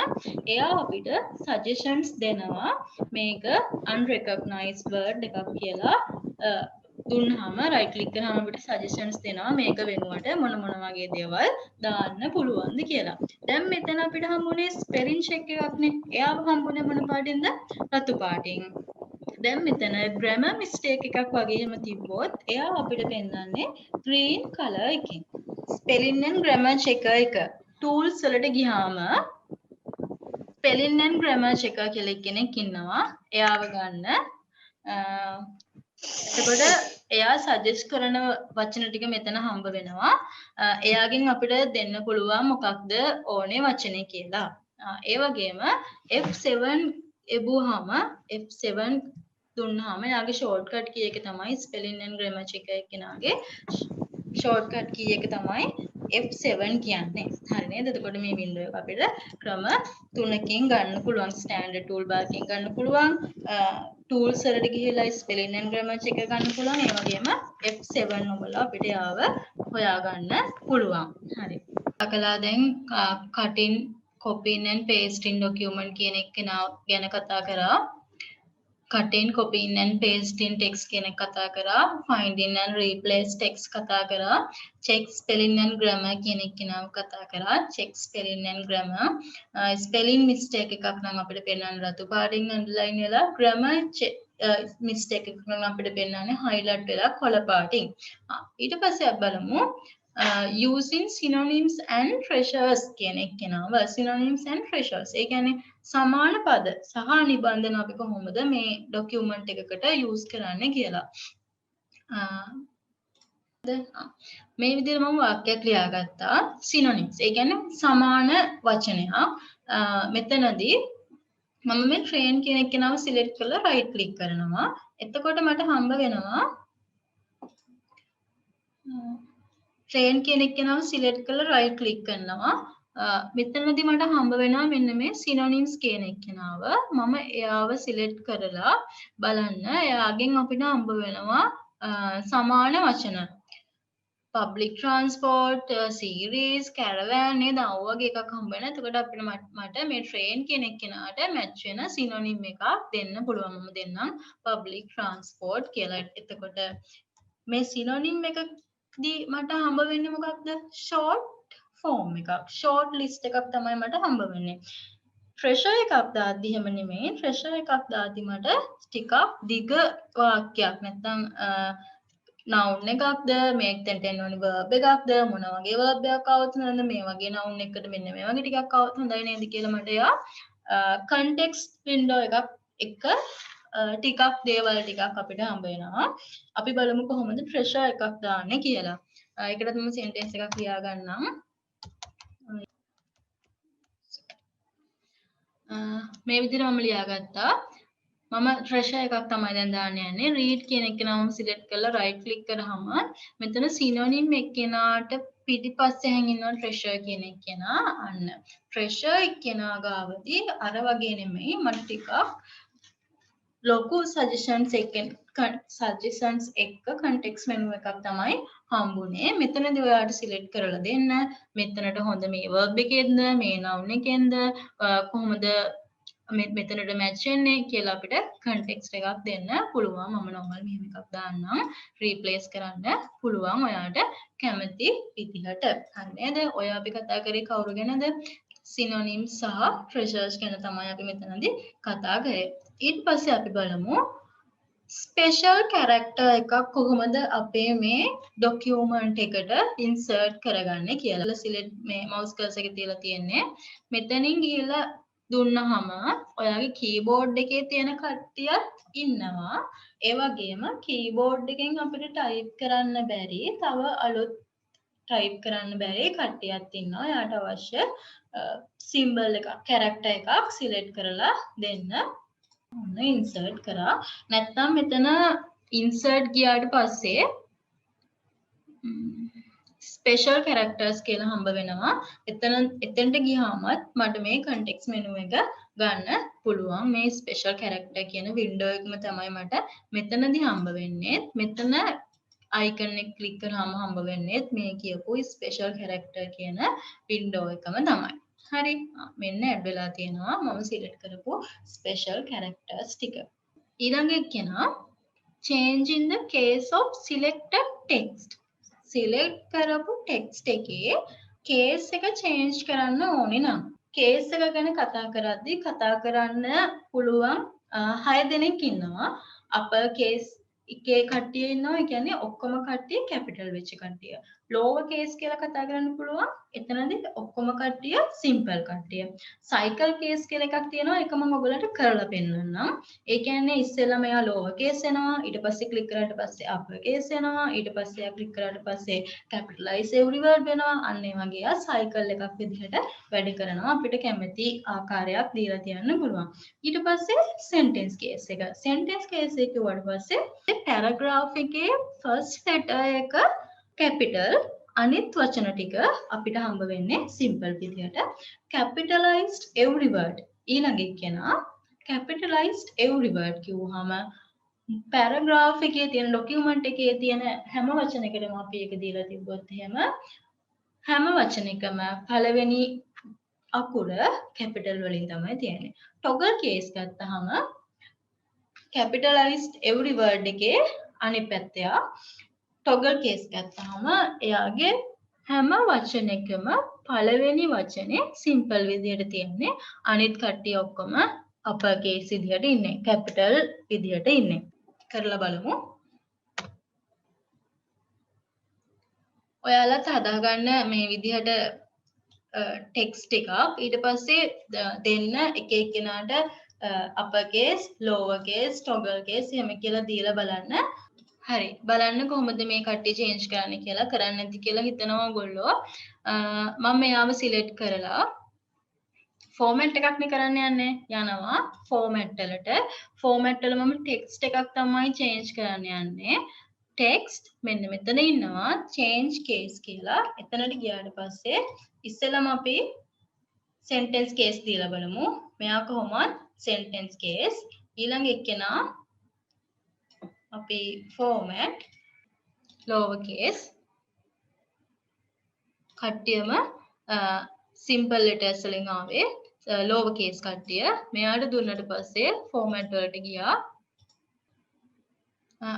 එයා අපිට suggestions දෙනවා මේක unrecognized word එකක් කියලා දුන්නාම right click කරාම අපිට suggestions දෙනවා මේක වෙනුවට මොන වගේ දේවල් දාන්න පුළුවන්ද කියලා. දැන් මෙතන අපිට හම්බුනේ spelling check එකක්නේ. එයාව හම්බුනේ මොන පාටින්ද? රතු පාටින්. දැන් මෙතන grammar mistake එකක් වගේම තිබ්බොත් එයා අපිට පෙන්නන්නේ green color එකකින්. spelling and grammar checker එක tools වලට ගියාම spelling and grammar checker කියලා කෙනෙක් ඉන්නවා. එයාව ගන්න. එතකොට එයා සජෙස්ට් කරන වචන ටික මෙතන හම්බ වෙනවා. එයාගෙන් අපිට දෙන්න පුළුවන් මොකක්ද ඕනේ වචනේ කියලා. ඒ වගේම F7 එබුවාම F7 දුන්නාම එයාගේ ෂෝට්කට් කී එක තමයි spelling and grammar checker එකනාගේ ෂෝට්කට් කී එක තමයි F7 කියන්නේ. හරි නේද? එතකොට මේ වින්ඩෝ එක අපිට ක්‍රම 3කින් ගන්න පුළුවන්. ස්ටෑන්ඩඩ් ටූල් බාර් එකකින් ගන්න පුළුවන්. tools වලට ගිහිල්ලා spelling and grammar checker ගන්න පුළුවන්. ඒ වගේම F7 ඔබලා අපිට යාව හොයාගන්න පුළුවන්. හරි. අකලා දැන් cutting, copying and pasting document කියන එක ගැන කතා කරා. cutting, copying and pasting text කියන එක කතා කරා. finding and replace text කතා කරා. check spelling and grammar කියන එක නම කතා කරා. check spelling and grammar. spelling mistake එකක් නම් අපිට පෙන්වන්න රතු පාටින් underline වෙලා grammar mistake එකක් නම් අපිට පෙන්වන්නේ highlight වෙලා කොළ පාටින්. ඊට පස්සේ අපි බලමු using synonyms and treasures කියන එක නම synonyms and treasures. ඒ කියන්නේ සමාන පද සහ නිබන්ධන අපි කොහොමද මේ ડોකියුමන්ට් එකකට යූස් කරන්නේ කියලා. මේ විදිහට මම වාක්‍යයක් ලියාගත්තා. synonyms. ඒ කියන්නේ සමාන වචනයක්. මෙතනදී මම මේ train කියන එක නම select කරලා right click කරනවා. එතකොට මට හම්බ වෙනවා train කියන එක නම select කරලා right click කරනවා. මෙතනදී මට හම්බ වෙනවා මෙන්න මේ synonyms කියන එකනාව. මම එයාව select කරලා බලන්න එයාගෙන් අපිට හම්බ වෙනවා සමාන වචන. public transport, series, caravan නේද? වගේ එකක් හම්බ වෙනවා. එතකොට අපිට මට මේ train කියන එකනට match වෙන synonym එකක් දෙන්න පුළුවන්. මම දෙන්නම් public transport කියලා. එතකොට මේ synonym එකදී මට හම්බ වෙන්නේ මොකක්ද? short form එකක්. short list එකක් තමයි මට හම්බ වෙන්නේ. treasure එකක් දාද්දි එහෙම නෙමෙයි. treasure එකක් දාද්දි මට ටිකක් දිග වාක්‍යයක් නැත්නම් noun එකක්ද මේ එක්තෙන්ට එන්න ඕනි verb එකක්ද මොන වගේ verb එකක් આવත් හොඳද මේ වගේ noun එකකට මෙන්න මේ වගේ ටිකක් આવත් හොඳයි නේද කියලා මට එයා context window එකක් එක ටිකක් දේවල් ටිකක් අපිට හම්බ වෙනවා. අපි බලමු කොහොමද treasure එකක් දාන්නේ කියලා. ඒකට මම sentence එකක් ලියා ගන්නම්. මේ විදිහට මම ලියාගත්තා. මම treasure එකක් තමයි දැන් දාන්න යන්නේ. read කියන එක නම select කරලා right click කරාම මෙතන synonym එක්කෙනාට පිටිපස්සේ හැංගිනවා treasure කියන එක්කෙනා. අන්න treasure එක්කෙනා ගාවදී අර වගේ නෙමෙයි මට ටිකක් ලොකු suggestions එක්ක context menu එකක් තමයි හම්බුනේ. මෙතනදී ඔයාලට select කරලා දෙන්න. මෙතනට හොඳ මේ verb එකෙන්ද මේ noun එකෙන්ද කොහොමද මෙතනට මැච් වෙන්නේ කියලා අපිට context එකක් දෙන්න පුළුවන්. මම normal මෙහෙම එකක් දාන්නම්. replace කරන්න පුළුවන් ඔයාට කැමති විදිහට. හරි නේද? ඔය අපි කතා කරේ කවුරු ගැනද? synonyms සහ treasures ගැන තමයි අපි මෙතනදී කතා කරේ. ඊට පස්සේ අපි බලමු ස්පෙෂල් කැරක්ටර් එකක් කොහොමද අපේ මේ ඩොකියුමන්ට් එකට ඉන්සර්ට් කරගන්නේ කියලා. සිලෙක්ට් මේ මවුස් කර්සර් එක තියලා තියෙන්නේ. මෙතනින් ගිහලා දුන්නහම ඔයාගේ කීබෝඩ් එකේ තියෙන කට්ටියත් ඉන්නවා. ඒ වගේම කීබෝඩ් එකෙන් අපිට ටයිප් කරන්න බැරි තව අලුත් ටයිප් කරන්න බැරි කට්ටියත් ඉන්නවා. එයාට අවශ්‍ය සිම්බල් එකක් කැරක්ටර් එකක් සිලෙක්ට් කරලා දෙන්න. ඔන්න ඉන්සර්ට් කරා. නැත්නම් මෙතන ඉන්සර්ට් ගියාට පස්සේ ස්පෙෂල් කැරක්ටර්ස් කියලා හම්බ වෙනවා. එතනට ගියාමත් මට මේ context menu එක ගන්න පුළුවන්. මේ ස්පෙෂල් කැරක්ටර් කියන වින්ඩෝ එකම තමයි මට මෙතනදී හම්බ වෙන්නේ. මෙතන icon එක ක්ලික් කරාම හම්බ වෙන්නේ මේ කියපු ස්පෙෂල් කැරක්ටර් කියන වින්ඩෝ එකම තමයි. හරි. මෙන්න ඇඩ් වෙලා තියෙනවා මම සිලෙක්ට් කරපු ස්පෙෂල් කැරක්ටර්ස් ටික. ඊළඟ එක කියනවා change in the case of selected text. Select කරපු ටෙක්ස්ට් එකේ කේස් එක චේන්ජ් කරන්න ඕනේ නම් කේස් එක ගැන කතා කරද්දී කතා කරන්න පුළුවන් 6 දෙනෙක් ඉන්නවා. අපර් කේස් එකේ කට්ටිය ඉන්නවා. ඒ කියන්නේ ඔක්කොම කට්ටිය කැපිටල් වෙච්ච කට්ටිය. ලෝවර් කේස් කියලා කතා කරන්න පුළුවන්. එතනදී ඔක්කොම කට්ටිය සිම්පල් කට්ටිය. සයිකල් කේස් කියලා එකක් තියෙනවා. ඒක මම ඔයගලන්ට කරලා පෙන්නන්නම්. ඒ කියන්නේ ඉස්සෙල්ලාම එයා ලෝවර් කේස් එනවා. ඊට පස්සේ ක්ලික් කරාට පස්සේ අපර් කේස් එනවා. ඊට පස්සේ එයා ක්ලික් කරාට පස්සේ කැපිටලයිස් එවරි වර්ඩ් වෙනවා. අන්න ඒ වගේ එයා සයිකල් එකක් විදිහට වැඩ කරනවා. අපිට කැමති ආකාරයක් දීලා තියන්න පුළුවන්. ඊට පස්සේ සෙන්ටෙන්ස් කේස් එක. සෙන්ටෙන්ස් කේස් එක කිව්වට පස්සේ පැරග්‍රාෆ් එකේ ෆස්ට් ලෙටර් එක කැපිටල් අනිත් වචන ටික අපිට හම්බ වෙන්නේ සිම්පල් විදිහට. capitalized every word ඊළඟ එක කියනවා capitalized every word කිව්වහම පැරග්‍රාෆ් එකේ තියෙන ડોකියුමන්ට් එකේ තියෙන හැම වචනයකටම අපි ඒක දීලා තිබ්බොත් එහෙම හැම වචනයකම පළවෙනි අකුර කැපිටල් වලින් තමයි තියෙන්නේ. toggle case ගත්තාම capitalized every word එකේ අනිත් පැත්තේ toggle case ගත්තාම එයාගේ හැම වචනයකම පළවෙනි වචනේ සිම්පල් විදිහට තියෙන්නේ. අනිත් කට්ටිය ඔක්කොම upper case විදිහට ඉන්නේ. capital විදිහට ඉන්නේ. කරලා බලමු. ඔයාලත් හදාගන්න මේ විදිහට ටෙක්ස්ට් එකක්. ඊට පස්සේ දෙන්න එක එක්කෙනාට upper case, lower case, toggle case එහෙම කියලා දීලා බලන්න. හරි. බලන්න කොහොමද මේ කට්ටිය චේන්ජ් කරන්නේ කියලා. කරන්නේ නැති කියලා හිතනවා ඔයගොල්ලෝ. මම මෙයාව සිලෙක්ට් කරලා ෆෝමැට් එකක් නේ කරන්න යන්නේ. යනවා ෆෝමැට් වලට. ෆෝමැට් වල මම ටෙක්ස්ට් එකක් තමයි චේන්ජ් කරන්න යන්නේ. ටෙක්ස්ට් මෙන්න මෙතන ඉන්නවා change case කියලා. එතනට ගියාට පස්සේ ඉස්සෙල්ලාම අපි sentence case දීලා බලමු. මෙයා කොහොමද sentence case. ඊළඟ එක්කෙනා අපි format lower case කට්ටියම simple letters වලින් ආවේ lower case කට්ටිය. මෙයාට දුන්නට පස්සේ format වලට ගියා.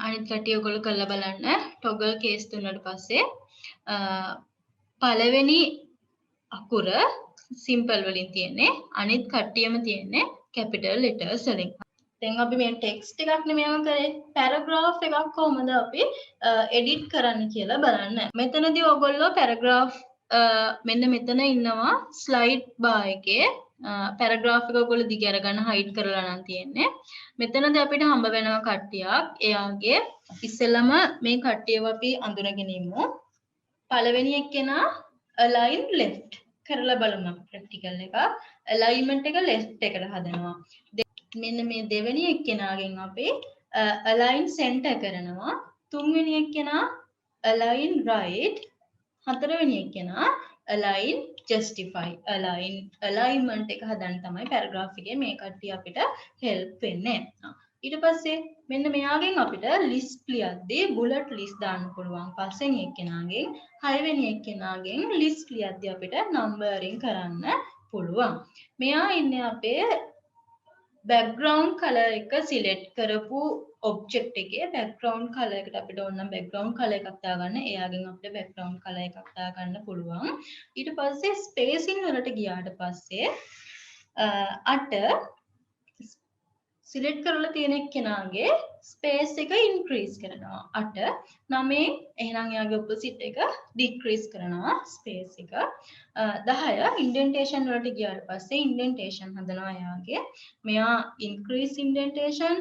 අනිත් කට්ටිය ඔයගොල්ලෝ කරලා බලන්න. toggle case දුන්නට පස්සේ පළවෙනි අකුර simple වලින් තියෙන්නේ. අනිත් කට්ටියම තියෙන්නේ capital letters වලින්. දැන් අපි මේ ටෙක්ස්ට් එකක් නෙමෙයිම කරේ. පැරග්‍රාෆ් එකක් කොහොමද අපි එඩිට් කරන්න කියලා බලන්න. මෙතනදී ඔයගොල්ලෝ පැරග්‍රාෆ් මෙන්න මෙතන ඉන්නවා ස්ලයිඩ් බාර් එකේ පැරග්‍රාෆ් එක ඔයගොල්ලෝ දිග අරගෙන හයිඩ් කරලා නම් තියෙන්නේ. මෙතනදී අපිට හම්බ වෙනවා කට්ටියක්. එයාගේ ඉස්සෙල්ලම මේ කට්ටියව අපි අඳුනගෙන ඉමු. පළවෙනි එක්කෙනා align left කරලා බලමු අපි ප්‍රැක්ටිකල් එක. alignment එක left එකට හදනවා. මෙන්න මේ දෙවෙනි එක්කෙනාගෙන් අපි align center කරනවා. තුන්වෙනි එක්කෙනා align right. හතරවෙනි එක්කෙනා align justify. alignment එක හදන්න තමයි paragraph එකේ මේ කට්ටිය අපිට help වෙන්නේ. ඊට පස්සේ මෙන්න මෙයාගෙන් අපිට list ලියද්දී bullet list දාන්න පුළුවන්. පස්වෙනි එක්කෙනාගෙන් හයවෙනි එක්කෙනාගෙන් list ලියද්දී අපිට numbering කරන්න පුළුවන්. මෙයා ඉන්නේ අපේ background color එක select කරපු object එකේ background color එකට අපිට ඕන නම් background color එකක් දාගන්න. එයාගෙන් අපිට background color එකක් දාගන්න පුළුවන්. ඊට පස්සේ spacing වලට ගියාට පස්සේ අට සිලෙක්ට් කරලා තියෙන එක්කෙනාගේ ස්පේස් එක ඉන්ක්‍රීස් කරනවා 8 9 එහෙනම් එයාගේ ඔපොසිට් එක ඩික්‍රීස් කරනවා ස්පේස් එක 10 ඉන්ඩෙන්ටේෂන් වලට ගියාට පස්සේ ඉන්ඩෙන්ටේෂන් හදනවා එයාගේ මෙයා ඉන්ක්‍රීස් ඉන්ඩෙන්ටේෂන්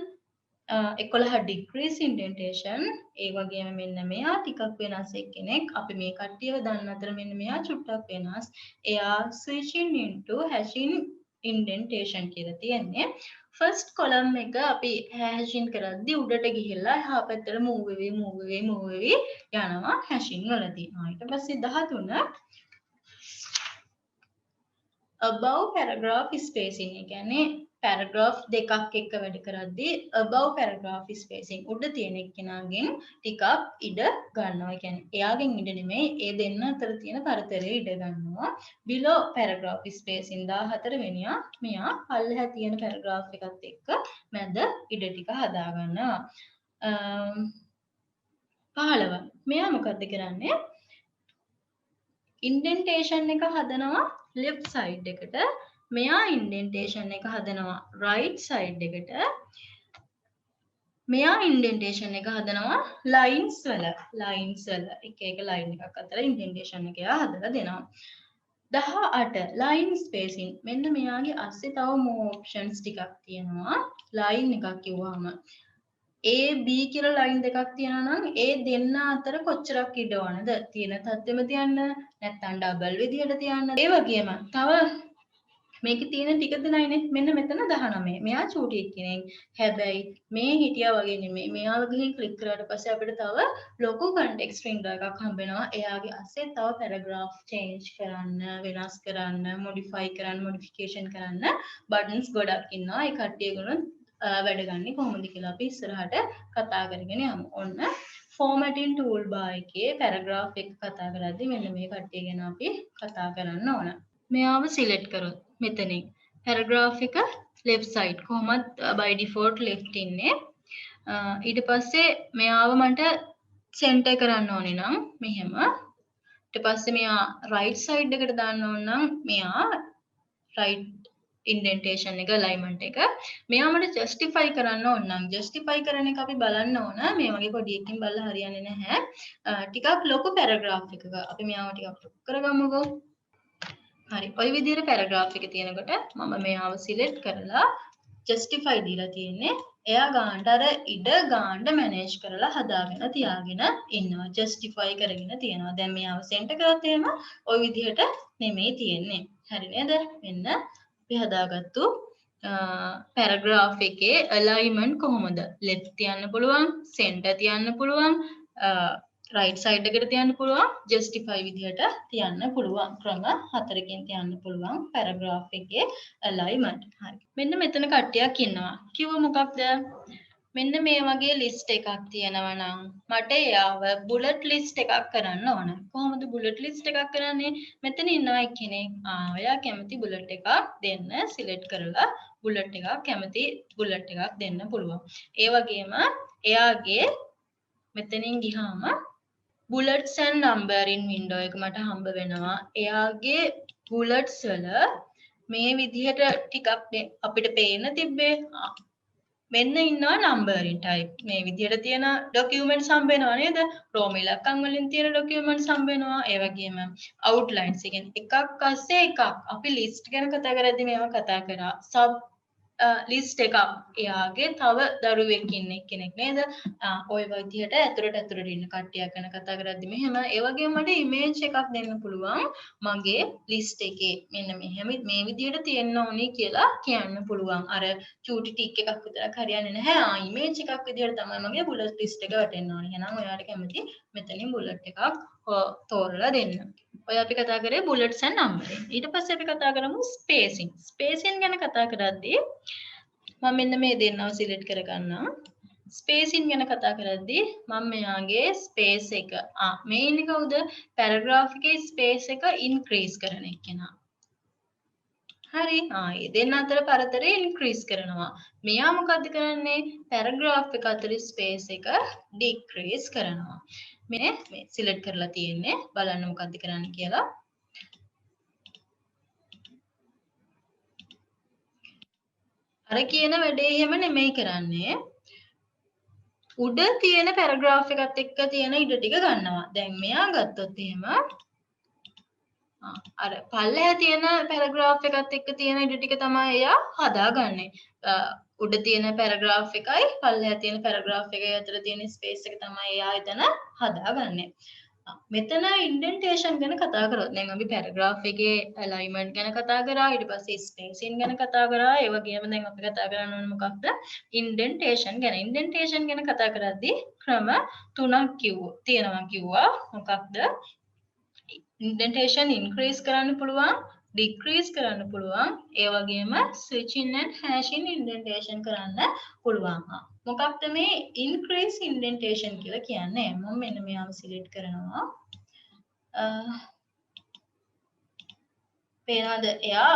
11 ඩික්‍රීස් ඉන්ඩෙන්ටේෂන් ඒ වගේම මෙන්න මෙයා ටිකක් වෙනස් එක්කෙනෙක් අපි මේ කට්ටියව දන්න අතර මෙන්න මෙයා චුට්ටක් වෙනස් එයා switching into hashing indentation කියලා තියෙන්නේ ෆස්ට් කොලම් එක අපි හැෂින් කරද්දී උඩට ගිහිල්ලා එහා පැත්තට මූව් වෙවි යනවා හැෂින් වලදී. ඊට පස්සේ 13 above paragraph spacing ඒ කියන්නේ paragraph දෙකක් එක්ක වැඩ කරද්දී above paragraph spacing උඩ තියෙන එක්කෙනාගෙන් ටිකක් ඉඩ ගන්නවා. ඒ කියන්නේ එයාගෙන් ඉඩ නෙමෙයි ඒ දෙන්න අතර තියෙන පරතරය ඉඩ ගන්නවා. below paragraph spacing 14 වෙනියා මෙයා පල්ලෙහා තියෙන paragraph එකත් එක්ක මැද ඉඩ ටික හදා ගන්නවා. 15 මෙයා මොකද්ද කරන්නේ? ඉන්ඩෙන්ටේෂන් එක හදනවා left side එකට මෙයා ඉන්ඩෙන්ටේෂන් එක හදනවා right side එකට මෙයා ඉන්ඩෙන්ටේෂන් එක හදනවා lines වල එක line එකක් අතර ඉන්ඩෙන්ටේෂන් එක එයා හදලා දෙනවා 18 line spacing මෙන්න මෙයාගේ අස්සේ තව more options ටිකක් තියෙනවා line එකක් කිව්වම A B කියලා line දෙකක් තියෙනවා නම් ඒ දෙන්න අතර කොච්චරක් ඉඩ ඕනද තියෙන තත්ත්වෙම තියන්න නැත්නම් ඩබල් විදියට තියන්න ඒ වගේම තව මේකේ තියෙන ටික දෙනයිනේ මෙන්න මෙතන 19 මෙයා චූටි එක්කෙනෙක් හැබැයි මේ හිටියා වගේ නෙමෙයි මෙයාව ගිහින් ක්ලික් කරාට පස්සේ අපිට තව ලොකු context window එකක් හම්බ වෙනවා එයාගේ අස්සේ තව paragraph change කරන්න වෙනස් කරන්න modify කරන්න modification කරන්න buttons ගොඩක් ඉන්නවා ඒ කට්ටියගොල්ලෝ වැඩ ගන්නේ කොහොමද කියලා අපි ඉස්සරහට කතා කරගෙන යමු. ඔන්න formatting toolbar එකේ paragraph එක කතා කරද්දී මෙන්න මේ කට්ටිය ගැන අපි කතා කරන්න ඕන. මෙයාව select කරොත් මෙතනින් paragraph එක left side කොහොමද by default left ඉන්නේ. ඊට පස්සේ මෙයාව මට center කරන්න ඕනේ නම් මෙහෙම. ඊට පස්සේ මෙයා right side එකට දාන්න ඕන නම් මෙයා right ඉන්ඩෙන්ටේෂන් එක alignment එක මෙයා මට justify කරන්න ඕන නම් justify කරන එක අපි බලන්න ඕන මේ වගේ පොඩි එකකින් බලලා හරියන්නේ නැහැ ටිකක් ලොකු paragraph එකක අපි මෙයාව ටිකක් ලොකු කරගමුකෝ හරි ඔය විදිහට paragraph එක තියෙනකොට මම මෙයාව select කරලා justify දීලා තියෙන්නේ එයා ගානට අර ඉඩ ගානට manage කරලා හදාගෙන තියාගෙන ඉන්නවා justify කරගෙන තියෙනවා දැන් මෙයාව center කරත් එහෙම ওই විදිහට නෙමෙයි තියෙන්නේ හරි නේද මෙන්න අපි හදාගත්තු paragraph එකේ alignment කොහොමද left තියන්න පුළුවන් center තියන්න පුළුවන් right side එකට තියන්න පුළුවන් justify විදිහට තියන්න පුළුවන් ක්‍රම 4කින් තියන්න පුළුවන් paragraph එකේ alignment හරි මෙන්න මෙතන කට්ටියක් ඉන්නවා කිව්ව මොකක්ද මෙන්න මේ වගේ list එකක් තියෙනවා නම් මට යාව bullet list එකක් කරන්න ඕන. කොහොමද bullet list එකක් කරන්නේ? මෙතන ඉන්නවා එක්කෙනෙක්. ඔයා කැමති bullet එකක් දෙන්න select කරලා bullet එකක් කැමති bullet එකක් දෙන්න පුළුවන්. ඒ වගේම එයාගේ මෙතනින් ගියාම bullets and numbering window එක මට හම්බ වෙනවා. එයාගේ bullets වල මේ විදිහට ටිකක් අපිට පේන්න තිබ්බේ මෙන්න ඉන්නවා නම්බරින් ටයිප් මේ විදිහට තියෙන ඩොකියුමන්ට්ස් හම්බ වෙනවා නේද රෝම ඉලක්කම් වලින් තියෙන ඩොකියුමන්ට්ස් හම්බ වෙනවා ඒ වගේම අවුට්ලයින්ස් එකෙන් එකක් අස්සේ එකක් අපි ලිස්ට් ගැන කතා කරද්දී මේවා කතා කරා සබ් ලිස්ට් එකක් එයාගේ තව දරුවෙක් ඉන්න කෙනෙක් නේද ඔය විදිහට ඇතුළට ඉන්න කට්ටියක් ගැන කතා කරද්දී මෙහෙම ඒ වගේම මට ඉමේජ් එකක් දෙන්න පුළුවන් මගේ ලිස්ට් එකේ මෙන්න මෙහෙම මේ විදිහට තියෙන්න ඕනේ කියලා කියන්න පුළුවන් අර චූටි ටික් එකක් විතරක් හරියන්නේ නැහැ ඉමේජ් එකක් විදිහට තමයි මගේ බුලට් ලිස්ට් එක වැටෙන්න ඕනේ එහෙනම් ඔයාලට කැමති මෙතනින් බුලට් එකක් තෝරලා දෙන්න ඔය අපි කතා කරේ bullets and numbering. ඊට පස්සේ අපි කතා කරමු spacing. spacing ගැන කතා කරද්දී මම මෙන්න මේ දෙන්නව select කරගන්නම්. spacing ගැන කතා කරද්දී මම මෙයාගේ space එක මේ ඉන්නේ කවුද? paragraph එකේ space එක increase කරන එක්කෙනා. හරි. ඒ දෙන්න අතර පරතරය ඉන්ක්‍රීස් කරනවා. මෙයා මොකද්ද කරන්නේ? පැරග්‍රාෆ් එක අතර ස්පේස් එක ඩික්‍රීස් කරනවා. මේ සිලෙක්ට් කරලා තියෙන්නේ. බලන්න මොකද්ද කරන්න කියලා. අර කියන වැඩේ එහෙම නෙමෙයි කරන්නේ. උඩ තියෙන පැරග්‍රාෆ් එකත් එක්ක තියෙන ඉඩ ටික ගන්නවා. දැන් මෙයා ගත්තොත් එහෙම අර පල්ලෙහා තියෙන පැරග්‍රාෆ් එකත් එක්ක තියෙන ඉඩ ටික තමයි එයා හදාගන්නේ. උඩ තියෙන පැරග්‍රාෆ් එකයි පල්ලෙහා තියෙන පැරග්‍රාෆ් එකයි අතර තියෙන ස්පේස් එක තමයි එයා එතන හදාගන්නේ. මෙතන ඉන්ඩෙන්ටේෂන් ගැන කතා කරොත් දැන් අපි පැරග්‍රාෆ් එකේ ඇලයින්මන්ට් ගැන කතා කරා ඊට පස්සේ ස්පේසින් ගැන කතා කරා ඒ වගේම දැන් අපි කතා කරන්න ඕනේ මොකක්ද ඉන්ඩෙන්ටේෂන් ගැන. ඉන්ඩෙන්ටේෂන් ගැන කතා කරද්දී ක්‍රම තුනක් තියෙනවා කිව්වා. මොකක්ද? ඉන්ඩෙන්ටේෂන් ඉන්ක්‍රීස් කරන්න පුළුවන්, ඩික්‍රීස් කරන්න පුළුවන්, ඒ වගේම ස්විචින් ඇන්ඩ් හැෂින් ඉන්ඩෙන්ටේෂන් කරන්න පුළුවන්. මොකක්ද මේ ඉන්ක්‍රීස් ඉන්ඩෙන්ටේෂන් කියලා කියන්නේ? මම මෙන්න මෙයාව සිලෙක්ට් කරනවා. පේනවද? එයා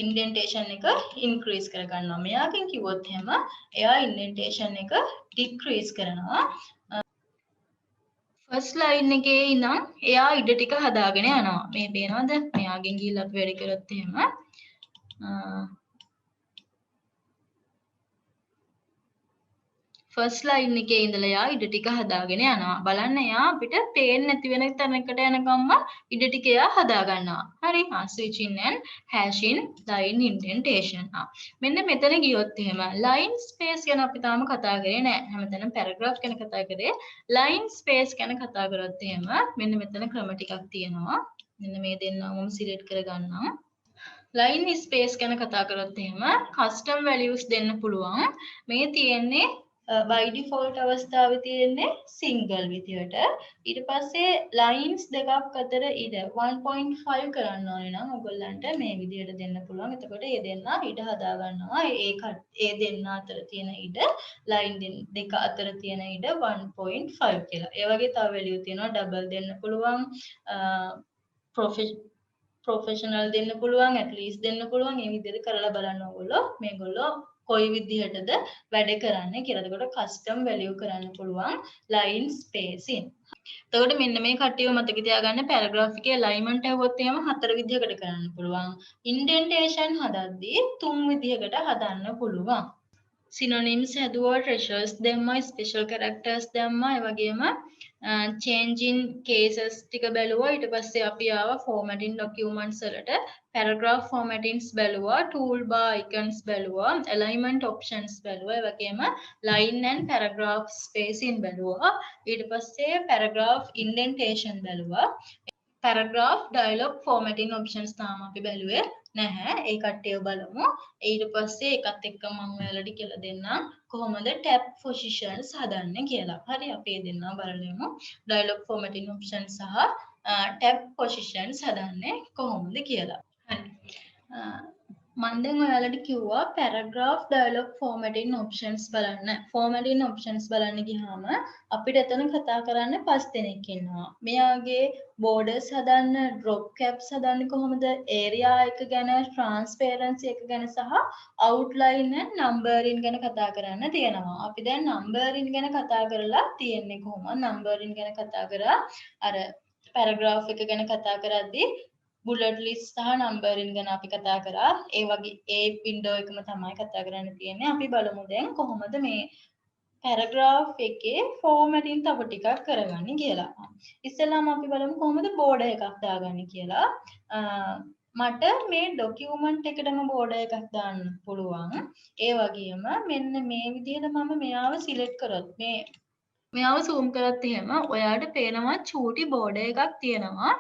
ඉන්ඩෙන්ටේෂන් එක ඉන්ක්‍රීස් කර ගන්නවා. මෙයාගෙන් කිව්වොත් එහෙම එයා ඉන්ඩෙන්ටේෂන් එක ඩික්‍රීස් කරනවා. ෆස්ට් ලයින් එකේ ඉඳන් එයා ඉඩ ටික හදාගෙන යනවා. මේ පේනවද? මෙයාගෙන් ගිහිල්ලා අපි වැඩ කරොත් එහෙම ෆස්ට් ලයින් එකේ ඉඳලා එයා ඉඩ ටික හදාගෙන යනවා. බලන්න එයා අපිට පේන්නේ නැති වෙන තැනකට යනකම්ම ඉඩ ටික එයා හදා ගන්නවා. හරි. ස්විචින් ඇන්ඩ් හැෂින් ලයින් ඉන්ඩෙන්ටේෂන්. මෙන්න මෙතන ගියොත් එහෙම ලයින් ස්පේස් ගැන අපි තාම කතා කරේ නැහැ. හැමතැනම පැරග්‍රාෆ් ගැන කතා කරේ. ලයින් ස්පේස් ගැන කතා කරොත් එහෙම මෙන්න මෙතන ක්‍රම ටිකක් තියෙනවා. මෙන්න මේ දෙන්නම මම සිලෙක්ට් කරගන්නම්. ලයින් ස්පේස් ගැන කතා කරොත් එහෙම කස්ටම් වැලියුස් දෙන්න පුළුවන්. මේ තියෙන්නේ by default අවස්ථාවේ තියෙන්නේ single විදියට. ඊට පස්සේ lines දෙකක් අතර ඉඩ 1.5 කරන්න ඕනේ නම් ඔයගොල්ලන්ට මේ විදියට දෙන්න පුළුවන්. එතකොට මේ දෙන්න ඉඩ හදා ගන්නවා. ඒ දෙන්න අතර තියෙන ඉඩ line දෙක අතර තියෙන ඉඩ 1.5 කියලා. ඒ වගේ තව value තියෙනවා. double දෙන්න පුළුවන්. ප්‍රොෆෙෂනල් දෙන්න පුළුවන්, at least දෙන්න පුළුවන්. මේ විදිහට කරලා බලන්න ඕගොල්ලෝ. මේගොල්ලෝ කොයි විදිහටද වැඩ කරන්නේ කියලා. එතකොට කස්ටම් වැලියු කරන්න පුළුවන් line spacing. එතකොට මෙන්න මේ කට්ටිය මතක තියාගන්න පැරග්‍රාෆ් එකේ alignment ඇහුවොත් එහෙම හතර විදිහකට කරන්න පුළුවන්. indentation හදද්දී තුන් විදිහකට හදන්න පුළුවන්. synonyms හැදුවා, treasures දැම්මා, special characters දැම්මා, ඒ වගේම change in cases ටික බැලුවා. ඊට පස්සේ අපි ආවා formatting documents වලට paragraph formattings බැලුවා, toolbar icons බැලුවා, alignment options බැලුවා, ඒ වගේම line and paragraph spacing බැලුවා. ඊට පස්සේ paragraph indentation බැලුවා. paragraph dialog formatting options තාම අපි බැලුවේ නැහැ. ඒ කට්ටිය බලමු. ඊට පස්සේ එකත් එක්ක මම ඔයාලට කියලා දෙන්නම් කොහොමද tab positions හදන්නේ කියලා. හරි අපි දෙන්නා බලමු. dialog formatting options සහ tab positions හදන්නේ කොහොමද කියලා. හරි. මම දැන් ඔයාලට කිව්වා paragraph dialog formatting options බලන්න. formatting options බලන්න ගියාම අපිට එතන කතා කරන්න 5 දෙනෙක් ඉන්නවා. මෙයාගේ borders හදන්න, drop caps හදන්න කොහොමද, area එක ගැන, transparency එක ගැන සහ outline and numbering ගැන කතා කරන්න තියෙනවා. අපි දැන් numbering ගැන කතා කරලා තියෙන්නේ කොහොමද? numbering ගැන කතා කරා අර paragraph එක ගැන කතා කරද්දී bullet list සහ numbering ගැන අපි කතා කරා. ඒ වගේ ඒ window එකම තමයි කතා කරන්න තියෙන්නේ. අපි බලමු දැන් කොහොමද මේ paragraph එකේ formatting තව ටිකක් කරගන්නේ කියලා. ඉස්සෙල්ලාම අපි බලමු කොහොමද border එකක් දාගන්නේ කියලා. මට මේ document එකටම border එකක් දාන්න පුළුවන්. ඒ වගේම මෙන්න මේ විදිහට මම මෙයාව select කරොත් මෙයාව zoom කරත් එහෙම ඔයාලට පේනවා චූටි border එකක් තියෙනවා.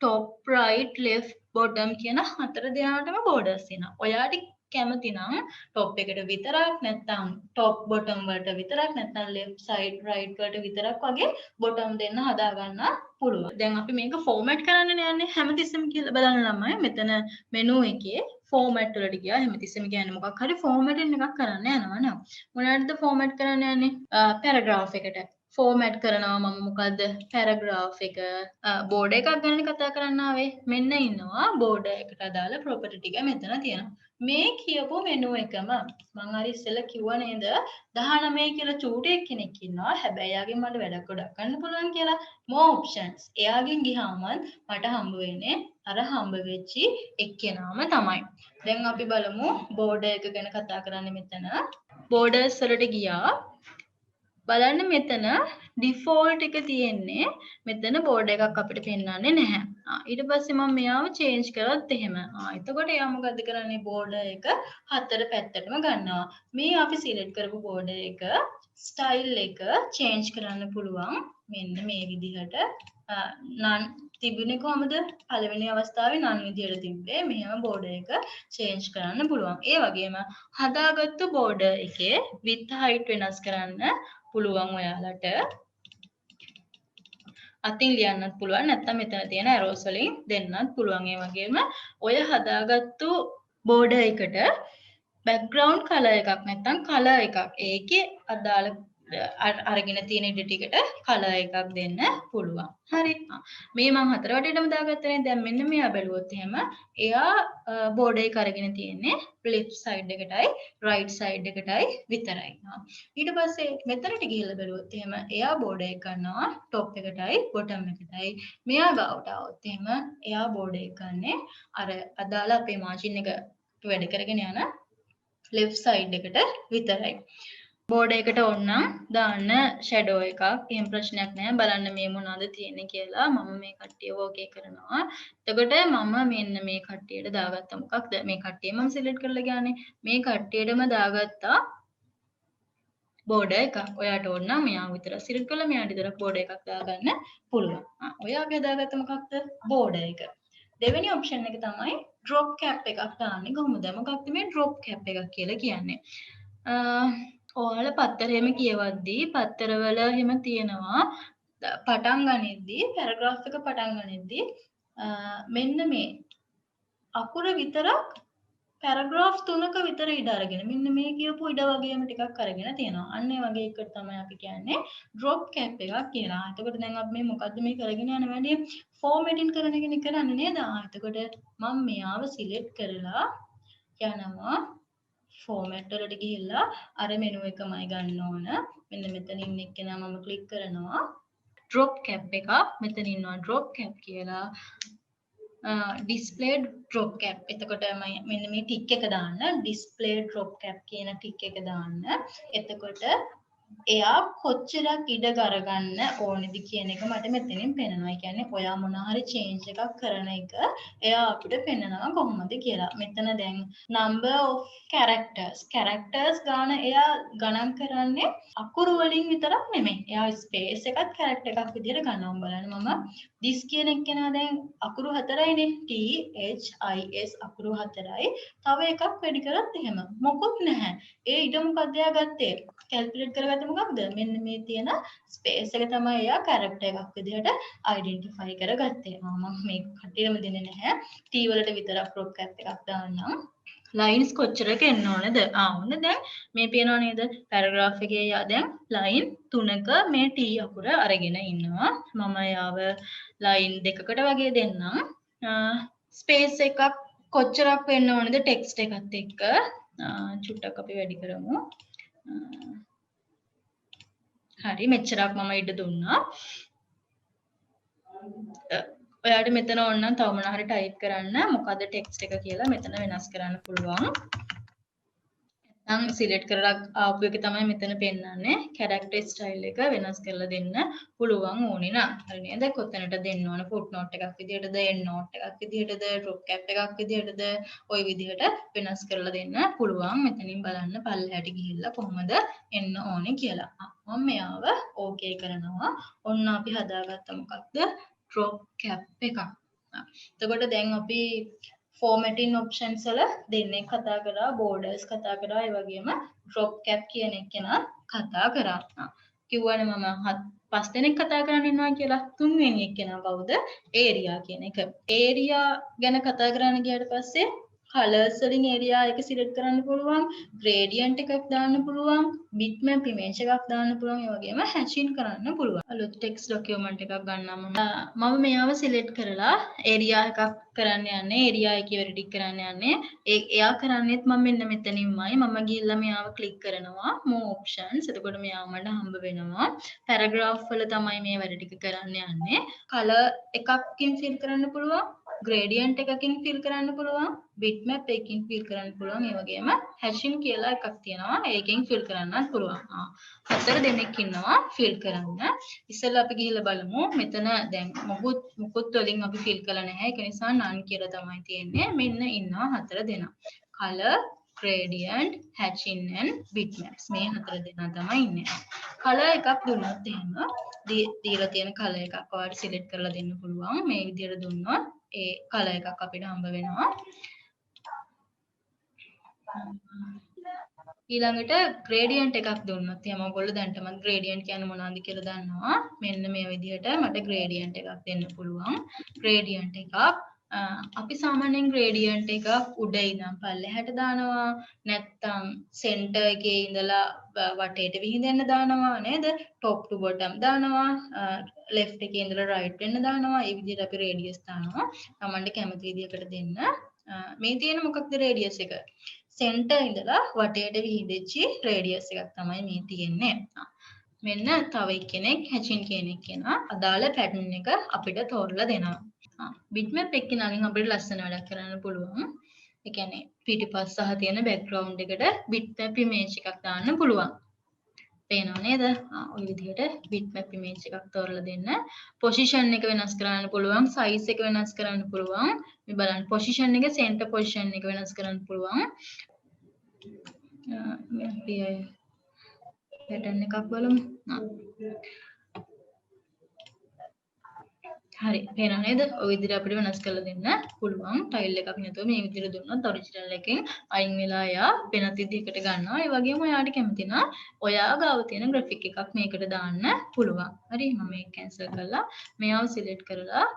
top right left bottom කියන හතර දෙනාටම borders තියෙනවා. ඔයාට කැමති නම් top එකට විතරක් නැත්නම් top bottom වලට විතරක් නැත්නම් left side right වලට විතරක් වගේ bottom දෙන්න හදා ගන්න පුළුවන්. දැන් අපි මේක format කරන්න යන්නේ හැමතිස්සෙම කියලා බලන්න ළමයි. මෙතන menu එකේ format වලට ගියා. හැමතිස්සෙම කියන්නේ මොකක් හරි formatting එකක් කරන්න යනවා නේද? මොනවටද format කරන්න යන්නේ? paragraph එකට. ෆෝමැට් කරනවා මම මොකද්ද පැරග්‍රාෆ් එක බෝඩ් එකක් ගැන කතා කරන්න ආවේ මෙන්න ඉන්නවා බෝඩ් එකට අදාළ ප්‍රොපර්ටි ටික මෙතන තියෙනවා මේ කියපු මෙනු එකම මම හරි ඉස්සෙල්ලා කිව්වා නේද 19 කියලා චූටියෙක් කෙනෙක් ඉන්නවා හැබැයි එයාගෙන් මට වැඩක් ගොඩක් ගන්න පුළුවන් කියලා more options එයාගෙන් ගියාම මට හම්බ වෙන්නේ අර හම්බ වෙච්චි එක්කෙනාම තමයි දැන් අපි බලමු බෝඩ් එක ගැන කතා කරන්නේ මෙතන බෝඩර්ස් වලට ගියා බලන්න මෙතන ඩිෆෝල්ට් එක තියෙන්නේ මෙතන බෝඩ් එකක් අපිට පෙන්වන්නේ නැහැ. ඊට පස්සේ මම මෙයාව චේන්ජ් කරත් එහෙම. එතකොට එයා මොකද කරන්නේ බෝඩ් එක හතර පැත්තටම ගන්නවා. මේ අපි සිලෙක්ට් කරපු බෝඩ් එක ස්ටයිල් එක චේන්ජ් කරන්න පුළුවන්. මෙන්න මේ විදිහට නන් තිබුණේ කොහමද? පළවෙනි අවස්ථාවේ නන් විදිහට තිබ්බේ. මෙහෙම බෝඩ් එක චේන්ජ් කරන්න පුළුවන්. ඒ වගේම හදාගත්තු බෝඩ් එකේ width height වෙනස් කරන්න පුළුවන් ඔයාලට අතින් ලියන්නත් පුළුවන් නැත්නම් මෙතන තියෙන arrows වලින් දෙන්නත් පුළුවන් ඒ වගේම ඔය හදාගත්තු border එකට background color එකක් නැත්නම් color එකක් ඒකේ අදාළ අරගෙන තියෙන ඉඩ ටිකට color එකක් දෙන්න පුළුවන්. හරි. මේ මම හතර වටේටම දාගත්තනේ. දැන් මෙන්න මෙයා බැලුවොත් එහෙම එයා border එක අරගෙන තියෙන්නේ left side එකටයි right side එකටයි විතරයි. ඊට පස්සේ මෙතනට ගිහිල්ලා බැලුවොත් එහෙම එයා border එක ගන්නවා top එකටයි bottom එකටයි. මෙයා ගාවට આવොත් එහෙම එයා border එක ගන්නේ අර අදාළ අපේ margin එක වැඩ කරගෙන යන left side එකට විතරයි. බෝඩ් එකට ඕනනම් දාන්න ෂැඩෝ එකක්. එහෙම ප්‍රශ්නයක් නැහැ. බලන්න මේ මොනවද තියෙන්නේ කියලා. මම මේ කට්ටිය ඕකේ කරනවා. එතකොට මම මෙන්න මේ කට්ටියට දාගත්තා මොකක්ද? මේ කට්ටිය මම සිලෙක්ට් කරලා ගියානේ. මේ කට්ටියටම දාගත්තා බෝඩ් එකක්. ඔයාට ඕන නම් මෙයා විතර සිලෙක්ට් කරලා මෙයාට විතර බෝඩ් එකක් දාගන්න පුළුවන්. ඔයාගේ දාගත්ත මොකක්ද? බෝඩ් එක. දෙවෙනි ඔප්ෂන් එක තමයි drop cap එකක් දාන්නේ. කොහොමද? මොකක්ද මේ drop cap එකක් කියලා කියන්නේ? ඔයාලා පත්තරෙම කියවද්දී පත්තරවල එහෙම තියෙනවා පටන් ගනිද්දී පැරග්‍රාෆ් එක පටන් ගනිද්දී මෙන්න මේ අකුර විතරක් පැරග්‍රාෆ් 3ක විතර ඉඩ අරගෙන මෙන්න මේ කියපු ඉඩ වගේම ටිකක් අරගෙන තියෙනවා. අන්න ඒ වගේ එකට තමයි අපි කියන්නේ drop cap එකක් කියලා. එතකොට දැන් අපි මේ මොකද්ද මේ කරගෙන යන වැඩේ formatting කරන එක කරන්නේ නේද? එතකොට මම මෙයාව select කරලා යනවා ෆෝමැට් වලට ගිහිල්ලා අර මෙනු එකමයි ගන්න ඕන. මෙන්න මෙතන ඉන්න එක්කෙනා මම ක්ලික් කරනවා. drop cap එක මෙතන ඉන්නවා drop cap කියලා. display drop cap. එතකොට මෙන්න මේ ටික් එක දාන්න display drop cap කියන ටික් එක දාන්න. එතකොට එයා කොච්චරක් ඉඩ ගන්න ඕනේද කියන එක මට මෙතනින් පේනවා. ඒ කියන්නේ ඔයා මොන හරි change එකක් කරන එක එයා අපිට පෙන්නනවා කොහොමද කියලා. මෙතන දැන් number of characters ගාන එයා ගණන් කරන්නේ අකුරු වලින් විතරක් නෙමෙයි. එයා space එකත් character එකක් විදිහට ගන්නවා. බලන්න මම this කියන එක නා දැන් අකුරු 4යිනේ. T H I S අකුරු 4යි. තව එකක් වැඩි කරත් එහෙම මොකුත් නැහැ. ඒ ඉඩ මොකද එයා ගත්තේ? කැල්කියුලේට් කරගත්තේ මොකක්ද? මෙන්න මේ තියෙන ස්පේස් එක තමයි එයා කැරක්ටර් එකක් විදිහට අයිඩෙන්ටිෆයි කරගත්තේ. මම මේ කටියම දෙන්නේ නැහැ. T වලට විතරක් crop cap එකක් දාන්නම්. ලයින්ස් කොච්චරක එන්න ඕනේද? ඔන්න දැන් මේ පේනවා නේද? පැරග්‍රාෆ් එකේ දැන් ලයින් 3ක මේ T අකුර අරගෙන ඉන්නවා. මම යාව ලයින් 2කට වගේ දෙන්නම්. ස්පේස් එකක් කොච්චරක් වෙන්න ඕනේද ටෙක්ස්ට් එකත් එක්ක? චුට්ටක් අපි වැඩි කරමු. හරි මෙච්චරක් මම ඉඩ දුන්නා. ඔයාට මෙතන ඕන නම් තව මොනවා හරි ටයිප් කරන්න මොකද ටෙක්ස්ට් එක කියලා මෙතන වෙනස් කරන්න පුළුවන්. නැත්නම් සිලෙක්ට් කරලා ආපු එක තමයි මෙතන පෙන්නන්නේ. කැරක්ටර් ස්ටයිල් එක වෙනස් කරලා දෙන්න පුළුවන් ඕනේ නම්. හරි නේද? කොතැනට දෙන්න ඕන ෆුට් නෝට් එකක් විදියටද, එන්ඩ් නෝට් එකක් විදියටද, ඩ්‍රොප් කැප් එකක් විදියටද ওই විදිහට වෙනස් කරලා දෙන්න පුළුවන්. මෙතනින් බලන්න පල්ලෙහාට ගිහිල්ලා කොහොමද එන්න ඕනේ කියලා. මම මෙයාව ඕකේ කරනවා. ඔන්න අපි හදාගත්ත මොකක්ද? drop cap එකක්. එතකොට දැන් අපි formatting options වල දෙන්නේ කතා කරා, borders කතා කරා, ඒ වගේම drop cap කියන එක ගැන කතා කරා. කිව්වනේ මම 5 දෙනෙක් කතා කරන්න ඉන්නවා කියලා. තුන්වෙනි එක්කෙනා කවුද? area කියන එක. area ගැන කතා කරන්න ගියාට පස්සේ කලර්ස් වලින් ඒරියා එක සිලෙක්ට් කරන්න පුළුවන්, ග්‍රේඩියන්ට් එකක් දාන්න පුළුවන්, bitmap image එකක් දාන්න පුළුවන්, ඒ වගේම හැචින් කරන්න පුළුවන්. අලුත් ටෙක්ස්ට් ડોකියුමන්ට් එකක් ගන්නම් මම මෙයාව සිලෙක්ට් කරලා ඒරියා එකක් කරන්න යන්නේ, ඒරියා එකේ වැඩ කරන්න යන්නේ. එයා කරන්නේත් මම මෙන්න මෙතනින්මයි. මම ගිහිල්ලා මෙයාව ක්ලික් කරනවා more options. එතකොට මෙයාව මට හම්බ වෙනවා. පැරග්‍රාෆ් වල තමයි මේ වැඩ ටික කරන්න යන්නේ. කලර් එකකින් ෆිල් කරන්න පුළුවන්, gradient එකකින් ෆිල් කරන්න පුළුවන්, bitmap එකකින් ෆිල් කරන්න පුළුවන්, ඒ වගේම hashing කියලා එකක් තියෙනවා, ඒකෙන් ෆිල් කරන්නත් පුළුවන්. හතර දෙනෙක් ඉන්නවා ෆිල් කරන්න. ඉස්සෙල්ලා අපි ගිහිල්ලා බලමු. මෙතන දැන් මුකුත් වලින් අපි ෆිල් කළා නැහැ. ඒක නිසා none කියලා තමයි තියෙන්නේ. මෙන්න ඉන්නවා හතර දෙනා. color, gradient, hatching and bitmaps. මේ හතර දෙනා තමයි ඉන්නේ. color එකක් දුන්නොත් එහෙම දීලා තියෙන color එකක් ඔයාලට select කරලා දෙන්න පුළුවන්. මේ විදිහට දුන්නොත් ඒ color එකක් අපිට හම්බ වෙනවා. ඊළඟට gradient එකක් දුන්නොත් එහෙනම් ඔයගොල්ලෝ දැන්ටමත් gradient කියන්නේ මොනවද කියලා දන්නවා. මෙන්න මේ විදිහට මට gradient එකක් දෙන්න පුළුවන්. gradient එකක් අපි සාමාන්‍යයෙන් gradient එකක් උඩ ඉඳන් පල්ලෙහාට දානවා. නැත්නම් center එකේ ඉඳලා වටේට විහිදෙන්න දානවා නේද? top to bottom දානවා. left එකේ ඉඳලා right වෙන්න දානවා. ඒ විදිහට අපි radius දානවා. තමන්ට කැමති විදිහකට දෙන්න. මේ තියෙන මොකක්ද radius එක? සෙන්ටර් ඉඳලා වටේට විහිදෙච්ච රේඩියස් එකක් තමයි මේ තියෙන්නේ. මෙන්න තව එක්කෙනෙක් හැචින් කියන කෙනා අදාළ පැටර්න් එක අපිට තෝරලා දෙනවා. bitmap එකකින් අලින් අපිට ලස්සන වැඩක් කරන්න පුළුවන්. ඒ කියන්නේ පිටිපස්ස සහ තියෙන බෑග්ග්‍රවුන්ඩ් එකට bitmap image එකක් දාන්න පුළුවන්. පේනව නේද? ඔය විදිහට bitmap image එකක් තෝරලා දෙන්න. position එක වෙනස් කරන්න පුළුවන්, size එක වෙනස් කරන්න පුළුවන්. මේ බලන්න position එක center position එක වෙනස් කරන්න පුළුවන්. pattern එකක් බලමු. හරි පේනව නේද? ඔය විදිහට අපිට වෙනස් කරලා දෙන්න පුළුවන්. ටයිල් එකක් නැතුව මේ විදිහට දුන්නොත් ඔරිජිනල් එකෙන් අයින් වෙලා එයා වෙනත් විදිහකට ගන්නවා. ඒ වගේම ඔයාට කැමති නම් ඔයා ගාව තියෙන graphic එකක් මේකට දාන්න පුළුවන්. හරි මම මේක cancel කරලා මෙයාව select කරලා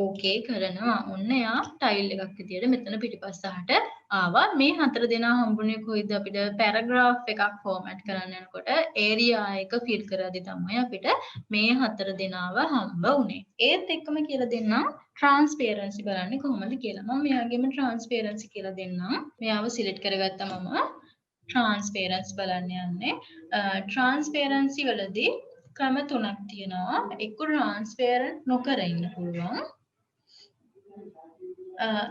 okay කරනවා. ඔන්න එයා ටයිල් එකක් විදිහට මෙතන පිටිපස්සට ආවා. මේ හතර දෙනා හම්බුනේ කොයිද අපිට paragraph එකක් format කරන්න යනකොට area එක fill කරද්දී තමයි අපිට මේ හතර දෙනාව හම්බ වුනේ. ඒත් එක්කම කියලා දෙන්නම් transparency බලන්නේ කොහොමද කියලා. මම මෙයාගේම transparency කියලා දෙන්නම්. මෙයාව select කරගත්තා මම transparency බලන්න යන්නේ. transparency වලදී ක්‍රම තුනක් තියෙනවා. එක්ක transparent නොකර ඉන්න පුළුවන්.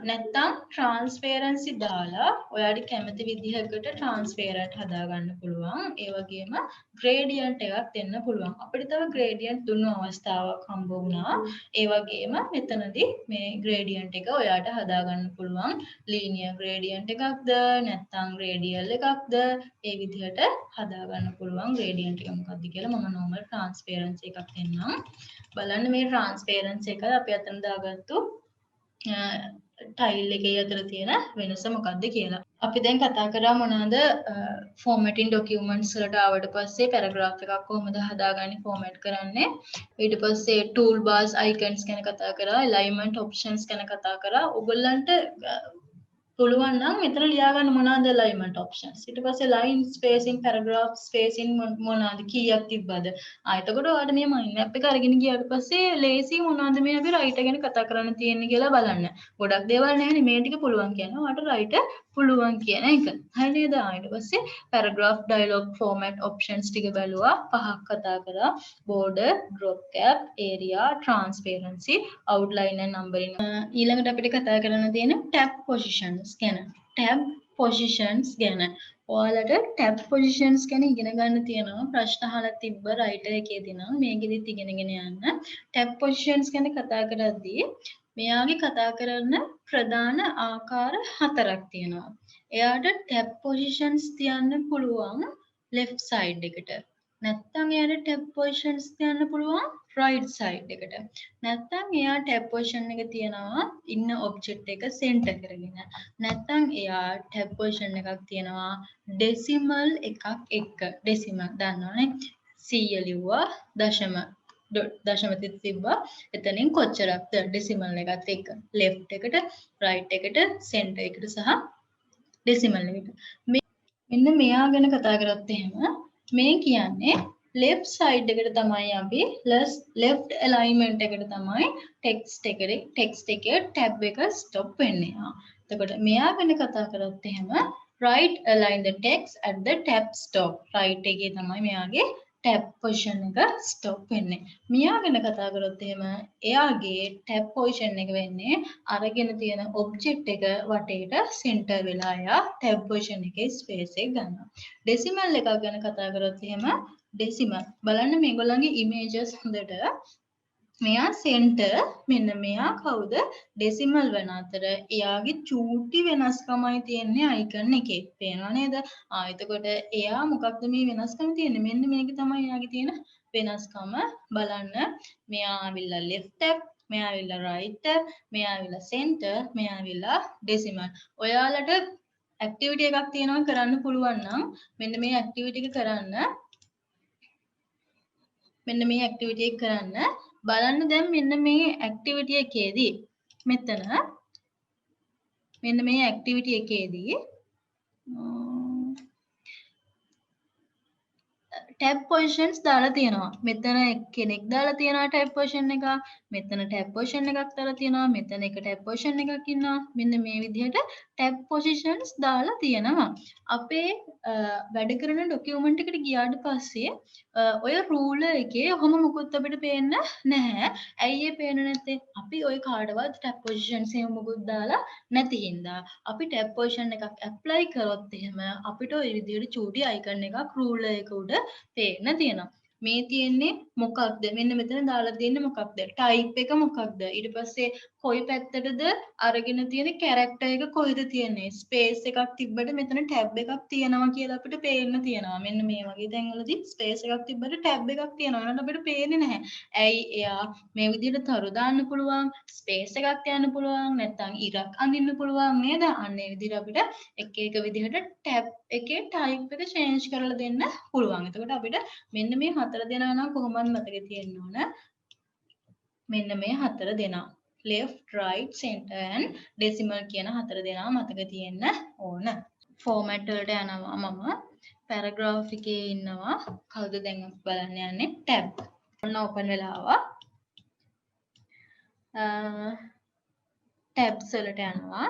නැත්තම් transparency දාලා ඔයාලට කැමති විදිහකට transparent හදාගන්න පුළුවන්. ඒ වගේම gradient එකක් දෙන්න පුළුවන්. අපිට තව gradient දුන්නු අවස්ථාවක් හම්බ වුණා. ඒ වගේම මෙතනදී මේ gradient එක ඔයාලට හදාගන්න පුළුවන්. linear gradient එකක්ද නැත්තම් radial එකක්ද ඒ විදිහට හදාගන්න පුළුවන්. gradient එක මොකක්ද කියලා මම normal transparency එකක් දෙන්නම්. බලන්න මේ transparency එක අපි අතන දාගත්තු ටයිල් එකේ අතර තියෙන වෙනස මොකක්ද කියලා. අපි දැන් කතා කරා මොනවාද formatting documents වලට ආවට පස්සේ paragraph එකක් කොහොමද හදාගන්නේ format කරන්නේ. ඊට පස්සේ toolbars icons ගැන කතා කරා, alignment options ගැන කතා කරා. ඔයගොල්ලන්ට පුළුවන් නම් මෙතන ලියා ගන්න මොනවාද alignment options. ඊට පස්සේ line spacing, paragraph spacing මොනවාද කීයක් තිබ්බද. එතකොට ඔයාලට මේ mind map එක අරගෙන ගියාට පස්සේ ලේසි මොනවාද මේ අපි writer ගැන කතා කරන්න තියෙන්නේ කියලා බලන්න. ගොඩක් දේවල් නැහැනේ මේ ටික පුළුවන් කියන්නේ. ඔයාලට writer පුළුවන් කියන එක. හරි නේද? ඊට පස්සේ paragraph dialog format options ටික බැලුවා. පහක් කතා කරා. border, drop cap, area, transparency, outline and numbering. ඊළඟට අපිට කතා කරන්න තියෙන tab positions ගැන. tab positions ගැන. ඔයාලට tab positions ගැන ඉගෙන ගන්න තියෙනවා. ප්‍රශ්න අහලා තිබ්බ writer එකේදී නම් මේකෙදිත් ඉගෙනගෙන යන්න. tab positions ගැන කතා කරද්දී මෙයාගේ කතා කරන ප්‍රධාන ආකාර හතරක් තියෙනවා. එයාට tab positions තියන්න පුළුවන් left side එකට. නැත්තම් එයාට tab positions තියන්න පුළුවන් right side එකට. නැත්තම් එයා tab position එක තියනවා ඉන්න object එක center කරගෙන. නැත්තම් එයා tab position එකක් තියනවා decimal එකක් එක්ක. decimal දන්නවනේ 100 ලිව්වා දශම දශම තිබ්බා. එතනින් කොච්චරක්ද ඩෙසිමල් එකත් එක්ක left එකට right එකට center එකට සහ ඩෙසිමල් එකට. මෙන්න මෙයා ගැන කතා කරත් එහෙම මේ කියන්නේ left side එකට තමයි අපි left alignment එකට තමයි text එකේ tab එක stop වෙන්නේ. එතකොට මෙයා ගැන කතා කරත් එහෙම right align the text at the tab stop. right එකේ තමයි මෙයාගේ tab position එක stop වෙන්නේ. මෙයා ගැන කතා කරොත් එහෙම එයාගේ tab position එක වෙන්නේ අරගෙන තියෙන object එක වටේට center වෙලා එයා tab position එකේ space එක ගන්නවා. decimal එකක් ගැන කතා කරොත් එහෙම decimal බලන්න මේගොල්ලන්ගේ images හොඳට මෙයා center මෙන්න මෙයා කවුද decimal වෙන අතර එයාගේ චූටි වෙනස්කමයි තියෙන්නේ icon එකේ. පේනව නේද? එතකොට එයා මොකක්ද මේ වෙනස්කම තියෙන්නේ? මෙන්න මේක තමයි එයාගේ තියෙන වෙනස්කම. බලන්න මෙයා ආවිල්ලා left tab, මෙයා ආවිල්ලා right tab, මෙයා ආවිල්ලා center, මෙයා ආවිල්ලා decimal. ඔයාලට activity එකක් තියෙනවා කරන්න පුළුවන් නම් මෙන්න මේ activity එක කරන්න. මෙන්න මේ activity එක කරන්න. බලන්න දැන් මෙන්න මේ activity එකේදී මෙතන මෙන්න මේ activity එකේදී tab positions දාලා තියෙනවා. මෙතන කෙනෙක් දාලා තියෙනවා tab position එක. මෙතන tab position එකක් දාලා තියෙනවා. මෙතන එක tab position එකක් ඉන්නවා. මෙන්න මේ විදිහට tab positions දාලා තියෙනවා. අපේ වැඩ කරන document එකට ගියාට පස්සේ ඔය ruler එකේ ඔහොම මොකුත් අපිට පේන්න නැහැ. ඇයි ඒ පේන්නේ නැත්තේ? අපි ඔය කාටවත් tab positions එහෙම මොකුත් දාලා නැති හින්දා. අපි tab position එකක් apply කරොත් එහෙම අපිට ඔය විදිහට චූටි icon එකක් ruler එක උඩ පේන්න තියෙනවා. මේ තියෙන්නේ මොකක්ද? මෙන්න මෙතන දාලා තියෙන්නේ මොකක්ද? type එක මොකක්ද? ඊට පස්සේ කොයි පැත්තටද අරගෙන තියෙන character එක කොහෙද තියෙන්නේ? space එකක් තිබ්බට මෙතන tab එකක් තියෙනවා කියලා අපිට පේන්න තියෙනවා. මෙන්න මේ වගේ තැන්වලදී space එකක් තිබ්බට tab එකක් තියෙනවා. නේද? අපිට පේන්නේ නැහැ. ඇයි? එයා මේ විදිහට තරු දාන්න පුළුවන්, space එකක් තියන්න පුළුවන්, නැත්නම් ඉරක් අඳින්න පුළුවන් නේද? අන්න ඒ විදිහට අපිට එක එක විදිහට tab එකේ type එක change කරලා දෙන්න පුළුවන්. එතකොට අපිට මෙන්න මේ හතර දෙනා නම් කොහොමද මතකේ තියෙන්න ඕන? මෙන්න මේ හතර දෙනා. left, right, center and decimal කියන හතර දෙනා මතක තියෙන්න ඕන. format වලට යනවා මම. paragraph එකේ ඉන්නවා. කවුද දැන් අපි බලන්න යන්නේ? tab. ඔන්න open වෙලා ආවා. tabs වලට යනවා.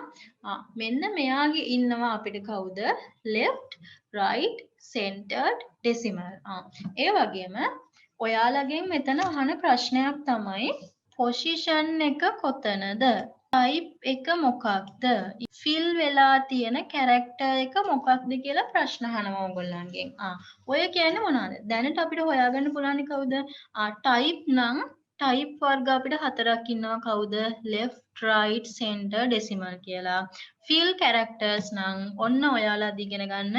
මෙන්න මෙයාගේ ඉන්නවා අපිට කවුද? left, right, centered, decimal. ඒ වගේම ඔයාලගෙන් මෙතන අහන ප්‍රශ්නයක් තමයි position එක කොතනද? type එක මොකක්ද? fill වෙලා තියෙන character එක මොකක්ද කියලා ප්‍රශ්න අහනවා ඔයගොල්ලන්ගෙන්. ඔය කියන්නේ මොනවද? දැනට අපිට හොයාගන්න පුළුවන් කවුද? type නම් type වර්ග අපිට හතරක් ඉන්නවා කවුද? left, right, center, decimal කියලා. fill characters නම් ඔන්න ඔයාලා ඉගෙන ගන්න.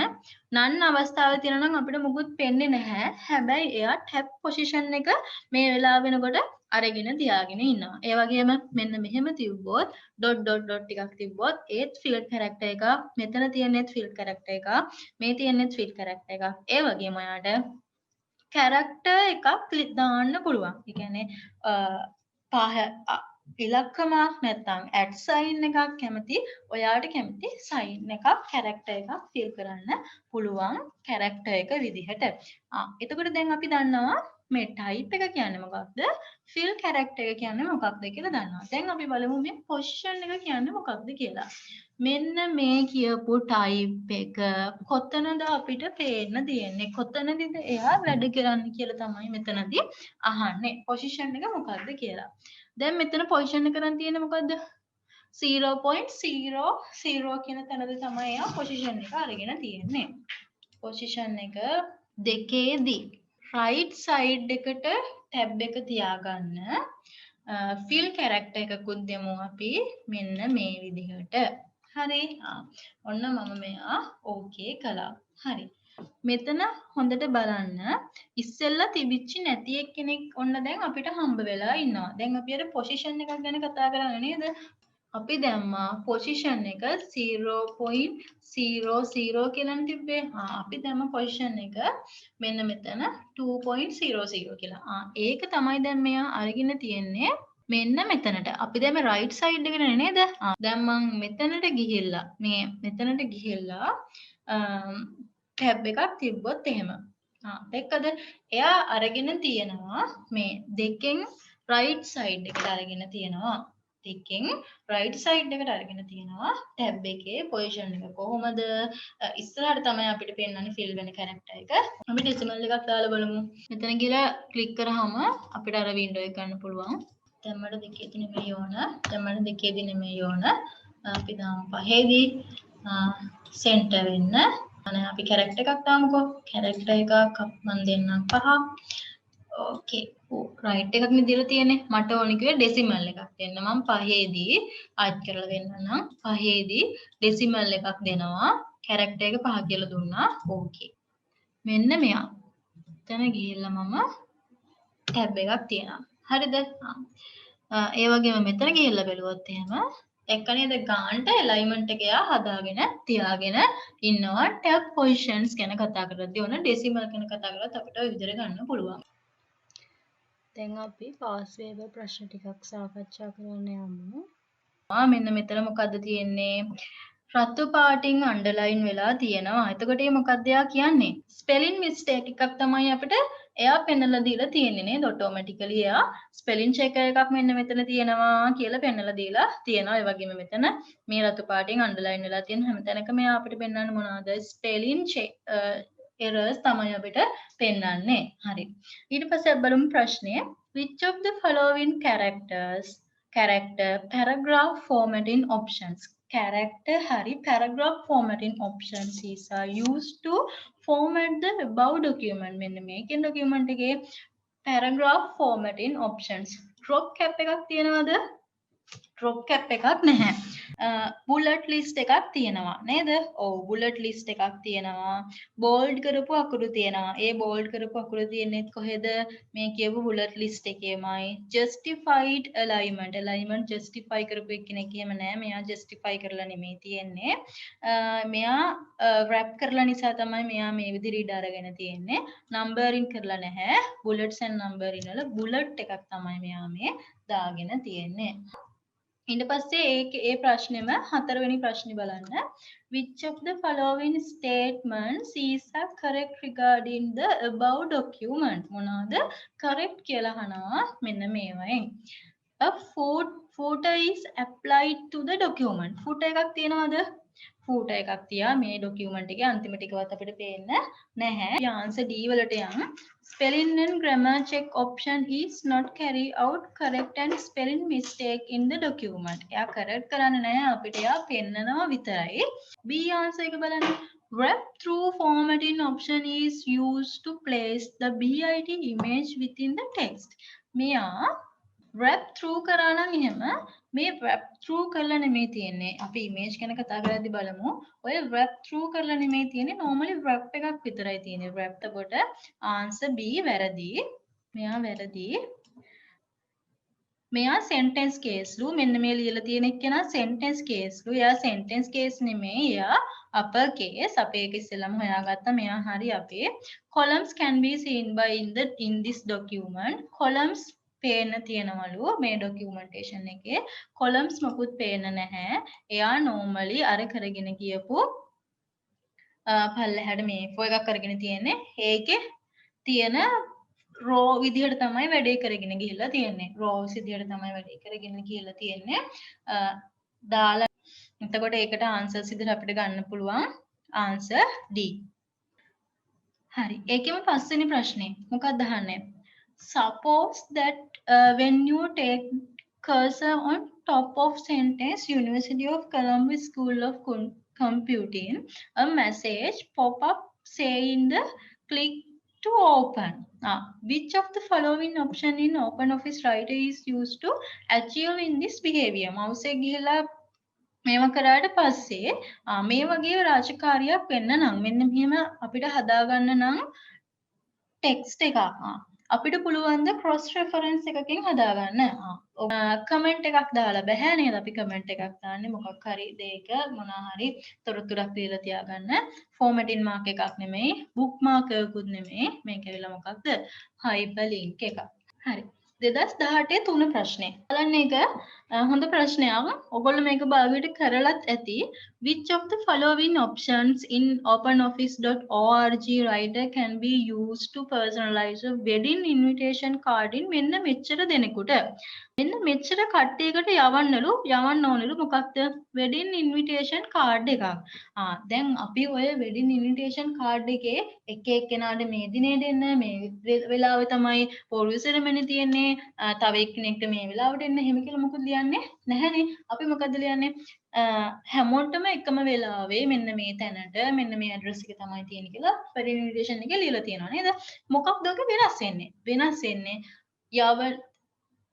නන් අවස්ථාවේ තියෙනවා නම් අපිට මුකුත් පෙන්නේ නැහැ. හැබැයි එයා tab position එක මේ වෙලාව වෙනකොට අරගෙන තියාගෙන ඉන්නවා. ඒ වගේම මෙන්න මෙහෙම තියුවොත් ඩොට් ටිකක් තිබ්බොත් ඒත් field character එකක්, මෙතන තියෙනෙත් field character එකක්, මේ තියෙනෙත් field character එකක්. ඒ වගේම ඔයාට character එකක් දාන්න පුළුවන්. ඒ කියන්නේ ඉලක්කමක් නැත්නම් at sign එකක් කැමති ඔයාට කැමති sign එකක් character එකක් fill කරන්න පුළුවන් character එක විදිහට. එතකොට දැන් අපි දන්නවා මේ type එක කියන්නේ මොකක්ද? fill character එක කියන්නේ මොකක්ද කියලා දන්නවා. දැන් අපි බලමු මේ position එක කියන්නේ මොකක්ද කියලා. මෙන්න මේ කියපු type එක කොතනද අපිට පේන්න තියෙන්නේ? කොතනදද එයා වැඩ කරන්නේ කියලා තමයි මෙතනදී අහන්නේ. position එක මොකක්ද කියලා. දැන් මෙතන position එක කරන් තියෙන්නේ මොකද්ද? 0.00 කියන තැනදී තමයි එයා position එක අරගෙන තියෙන්නේ. position එක දෙකේදී right side එකට tab එක තියාගන්න. fill character එකකුත් දෙමු අපි මෙන්න මේ විදිහට. හරි. ඔන්න මම මෙයා okay කළා. හරි. මෙතන හොඳට බලන්න ඉස්සෙල්ලා තිබිච්ච නැති එක්කෙනෙක් ඔන්න දැන් අපිට හම්බ වෙලා ඉන්නවා. දැන් අපි අර පොසිෂන් එකක් ගැන කතා කරන්නේ නේද? අපි දැම්මා පොසිෂන් එක 0.00 කියලානේ තිබ්බේ. අපි දැම්ම පොසිෂන් එක මෙන්න මෙතන 2.00 කියලා. ඒක තමයි දැන් මෙයා අරගෙන තියෙන්නේ මෙන්න මෙතනට. අපි දැන් මේ රයිට් සයිඩ් එකට නේද? දැන් මම මෙතනට ගිහිල්ලා මෙතනට ගිහිල්ලා ටැබ් එකක් තිබ්බොත් එහෙම. දැක්කද? එයා අරගෙන තියෙනවා මේ දෙකෙන් රයිට් සයිඩ් එකට අරගෙන තියෙනවා. දෙකෙන් රයිට් සයිඩ් එකට අරගෙන තියෙනවා ටැබ් එකේ පොසිෂන් එක කොහොමද ඉස්සරහට තමයි අපිට පෙන්වන්නේ ෆිල් වෙන කැරක්ටර් එක. අපි ඩෙසිමල් එකක් දාලා බලමු. මෙතන ගිහලා ක්ලික් කරාම අපිට අර වින්ඩෝ එක ගන්න පුළුවන්. දැන් මට දෙකේදී නෙමෙයි ඕන. අපි දාමු පහේදී සෙන්ටර් වෙන්න. අනේ අපි කැරක්ටර් එකක් දාමුකෝ. කැරක්ටර් එකක් මම දෙන්නම් 5. ඕකේ. රයිට් එකක් නේ දීලා තියෙන්නේ. මට ඕනි කිව්වේ ඩෙසිමල් එකක් දෙන්න. මම 5ේදී ආඩ් කරලා දෙන්නම්. 5ේදී ඩෙසිමල් එකක් දෙනවා. කැරක්ටර් එක 5 කියලා දුන්නා. ඕකේ. මෙන්න මෙයා. එතන ගිහිල්ලා මම ටැබ් එකක් තියනවා. හරිද? ඒ වගේම මෙතන ගිහිල්ලා බැලුවොත් එහෙම එක නේද ගානට alignment එක යා හදාගෙන තියාගෙන ඉන්නවා tab positions ගැන කතා කරද්දී ඕන decimal ගැන කතා කරලා අපිට ඔය විදිහට ගන්න පුළුවන්. දැන් අපි pass waiver ප්‍රශ්න ටිකක් සාකච්ඡා කරන්න යමු. මෙන්න මෙතන මොකද්ද තියෙන්නේ? රතු පාටින් අන්ඩර්ලයින් වෙලා තියෙනවා. එතකොට මේ මොකක්ද එයා කියන්නේ? ස්පෙලිං මිස්ටේක් එකක් තමයි අපිට එයා පෙන්නලා දීලා තියෙන්නේ නේද? ඔටෝමැටිකලි එයා ස්පෙලිං චෙකර් එකක් මෙන්න මෙතන තියෙනවා කියලා පෙන්නලා දීලා තියෙනවා. ඒ වගේම මෙතන මේ රතු පාටින් අන්ඩර්ලයින් වෙලා තියෙන හැම තැනකම එයා අපිට පෙන්වන්නේ මොනවද? ස්පෙලිං errors තමයි අපිට පෙන්වන්නේ. හරි. ඊට පස්සේ බලමු ප්‍රශ්නය. Which of the following character paragraph formatting options character hari paragraph formatting options is used to format the above document මෙන්න මේකෙන් document එකේ paragraph formatting options drop cap එකක් තියෙනවද drop cap එකක් නැහැ bullet list එකක් තියෙනවා නේද ඔව් bullet list එකක් තියෙනවා bold කරපු අකුරු තියෙනවා ඒ bold කරපු අකුරු තියෙන්නේ කොහෙද මේ කියපු bullet list එකේමයි justified alignment justify කරපු එකෙනෙක් එහෙම නෑ මෙයා justify කරලා නෙමෙයි තියෙන්නේ මෙයා wrap කරලා නිසා තමයි මෙයා මේ විදිහට ඉඩ අරගෙන තියෙන්නේ numbering කරලා නැහැ bullets and numbering වල bullet එකක් තමයි මෙයා මේ දාගෙන තියෙන්නේ ඊට පස්සේ ඒ ප්‍රශ්නෙම හතරවෙනි ප්‍රශ්නේ බලන්න which of the following statements is correct regarding the above document මොනවාද correct කියලා අහනවා මෙන්න මේවයින් a footer is applied to the document footer එකක් තියනවද footer එකක් තියා මේ document එකේ අන්තිම ටිකවත් අපිට පේන්න නැහැ answer D වලට යන්න spelling and grammar check option is not carry out correct and spelling mistake in the document. එයා correct කරන්නේ නැහැ අපිට එයා පෙන්නනවා විතරයි. B answer එක බලන්න. Wrap through formatting option is used to place the BID image within the text. මෙයා wrap through කරා නම් එහෙම මේ wrap through කරලා නෙමෙයි තියෙන්නේ. අපි image ගැන කතා කරද්දී බලමු. ඔය wrap through කරලා නෙමෙයි තියෙන්නේ. normally wrap එකක් විතරයි තියෙන්නේ. wrap එතකොට answer B වැරදි. මෙයා වැරදි. මෙයා sentence case lu මෙන්න මේ ලියලා තියෙන එක්කෙනා sentence case lu. එයා sentence case නෙමෙයි. එයා upper case. අපි ඒක ඉස්සෙල්ලාම හොයාගත්තා. මෙයා හරි අපේ columns can be seen by in this document. columns පේන්න තියෙනවලු මේ documentation එකේ columns මොකුත් පේන්න නැහැ. එයා normally අර කරගෙන ගියපු පල්ලෙහාට මේ A4 එකක් කරගෙන තියෙන්නේ. ඒකේ තියෙන row විදිහට තමයි වැඩේ කරගෙන ගිහිල්ලා තියෙන්නේ. rows විදිහට තමයි වැඩේ කරගෙන ගිහිල්ලා තියෙන්නේ. දාලා එතකොට ඒකට answers විදිහට අපිට ගන්න පුළුවන් answer D. හරි. ඒකෙම පස්වෙනි ප්‍රශ්නේ මොකක්ද අහන්නේ? Suppose that when you take cursor on top of sentence University of Colombo School of Computing, a message pop up saying the click to open. Which of the following option in OpenOffice Writer is used to achieve in this behavior? mouse එක ගිහලා මේව කරාට පස්සේ මේ වගේ රාජකාරියක් වෙන්න නම් මෙන්න මෙහෙම අපිට හදාගන්න නම් ටෙක්ස්ට් එකක් අපිට පුළුවන් ද cross reference එකකින් හදාගන්න. කමෙන්ට් එකක් දාලා බෑ නේද? අපි කමෙන්ට් එකක් දාන්නේ මොකක් හරි දෙයක මොනවා හරි තොරතුරක් දීලා තියාගන්න. formatting mark එකක් නෙමෙයි, bookmark එකකුත් නෙමෙයි. මේක ඇවිල්ලා මොකක්ද? hyperlink එකක්. හරි. 2018 තුන ප්‍රශ්නේ. බලන්න එක හොඳ ප්‍රශ්නයක්. ඔයගොල්ලෝ මේක භාවිත කරලත් ඇති. Which of the following options in openoffice.org writer can be used to personalize a wedding invitation card in මෙන්න මෙච්චර දෙනෙකුට. මෙන්න මෙච්චර කට්ටියකට යවන්න ඕනලු මොකක්ද? wedding invitation card එකක්. දැන් අපි ඔය wedding invitation card එකේ එක එක්කෙනාට මේ දිනේ දෙන්න මේ වෙලාවේ තමයි පොරු සෙරමනි තියෙන්නේ. තව එක්කෙනෙක්ට මේ වෙලාවට එන්න එහෙම කියලා මොකද ලියන්නේ නැහැනේ. අපි මොකද ලියන්නේ? හැමෝටම එකම වෙලාවේ මෙන්න මේ තැනට මෙන්න මේ ඇඩ්‍රස් එක තමයි තියෙන්නේ කියලා wedding invitation එකේ ලියලා තියෙනවා නේද? මොකක්ද ඔක වෙනස් වෙන්නේ? වෙනස් වෙන්නේ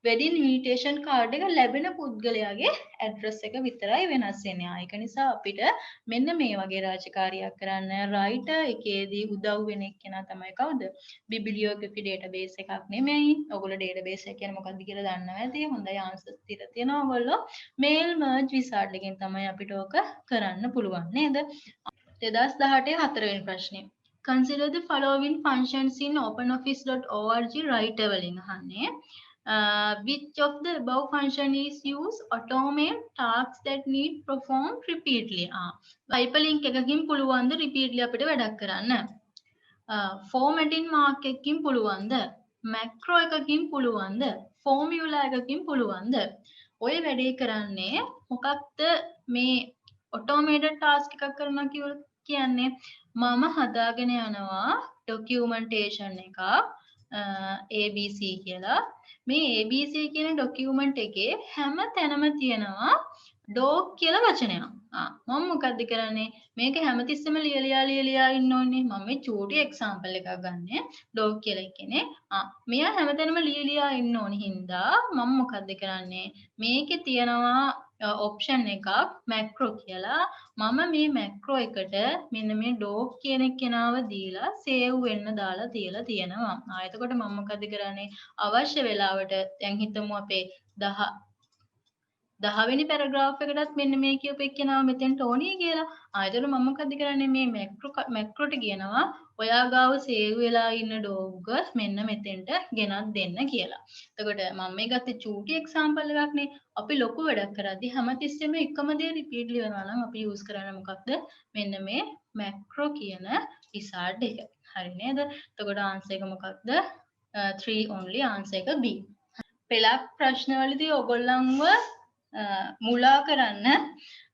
wedding invitation card එක ලැබෙන පුද්ගලයාගේ ඇඩ්‍රස් එක විතරයි වෙනස් වෙන්නේ. ඒක නිසා අපිට මෙන්න මේ වගේ රාජකාරියක් කරන්න writer එකේදී උදව් වෙන එක්කෙනා තමයි කවුද? bibliography database එකක් නෙමෙයි. ඔයගොල්ලෝ database එක කියන්නේ මොකක්ද කියලා දන්නවා ඇති. හොඳයි answers තියලා තියෙනවා ඔයගොල්ලෝ. mail merge wizard එකෙන් තමයි අපිට ඕක කරන්න පුළුවන් නේද? 2018 හතරවෙනි ප්‍රශ්නේ. Consider the following functions in openoffice.org writer වලින් අහන්නේ. Which of the above function is used automate tasks that need performed repeatedly? hyperlink එකකින් පුළුවන් ද repeatedly අපිට වැඩක් කරන්න? formatting mark එකකින් පුළුවන් ද? macro එකකින් පුළුවන් ද? formula එකකින් පුළුවන් ද? ඔය වැඩේ කරන්නේ මොකක්ද මේ automated task එකක් කරනවා කියන්නේ මම හදාගෙන යනවා documentation එකක් ABC කියලා. මේ ABC කියන ડોකියුමන්ට් එකේ හැම තැනම තියෙනවා dog කියලා වචනයක්. මම මොකද්ද කරන්නේ? මේක හැමතිස්සෙම ලියලා ඉන්න ඕනේ. මම මේ චූටි එක්සැම්පල් එකක් ගන්නෙ. dog කියලා කියන්නේ. මෙයා හැමතැනම ලියලා ඉන්න ඕනේ හින්දා මම මොකද්ද කරන්නේ? මේකේ තියෙනවා ඔප්ෂන් එකක් මැක්‍රෝ කියලා. මම මේ මැක්‍රෝ එකට මෙන්න මේ dog කියන කෙනාව දීලා සේව් වෙන්න දාලා තියලා තියෙනවා. එතකොට මම මොකද කරන්නේ? අවශ්‍ය වෙලාවට දැන් හිතමු අපේ 10 වෙනි පැරග්‍රාෆ් එකටත් මෙන්න මේ කියපු එක්කෙනාව මෙතෙන්ට ඕනේ කියලා. එතකොට මම මොකද කරන්නේ? මේ මැක්‍රෝට කියනවා ඔයා ගාව සේව් වෙලා ඉන්න dog මෙන්න මෙතෙන්ට ගෙනත් දෙන්න කියලා. එතකොට මම මේ ගත්තේ චූටි එක්සැම්පල් එකක් නේ. අපි ලොකු වැඩක් කරද්දී හැමතිස්සෙම එකම දේ රිපීට්ලි වෙනවා නම් අපි යූස් කරන්නේ මොකක්ද? මෙන්න මේ මැක්‍රෝ කියන wizard එක. හරි නේද? එතකොට ආන්සර් එක මොකක්ද? 3 only ආන්සර් එක B. පෙළක් ප්‍රශ්නවලදී ඔයගොල්ලන්ව මුලා කරන්න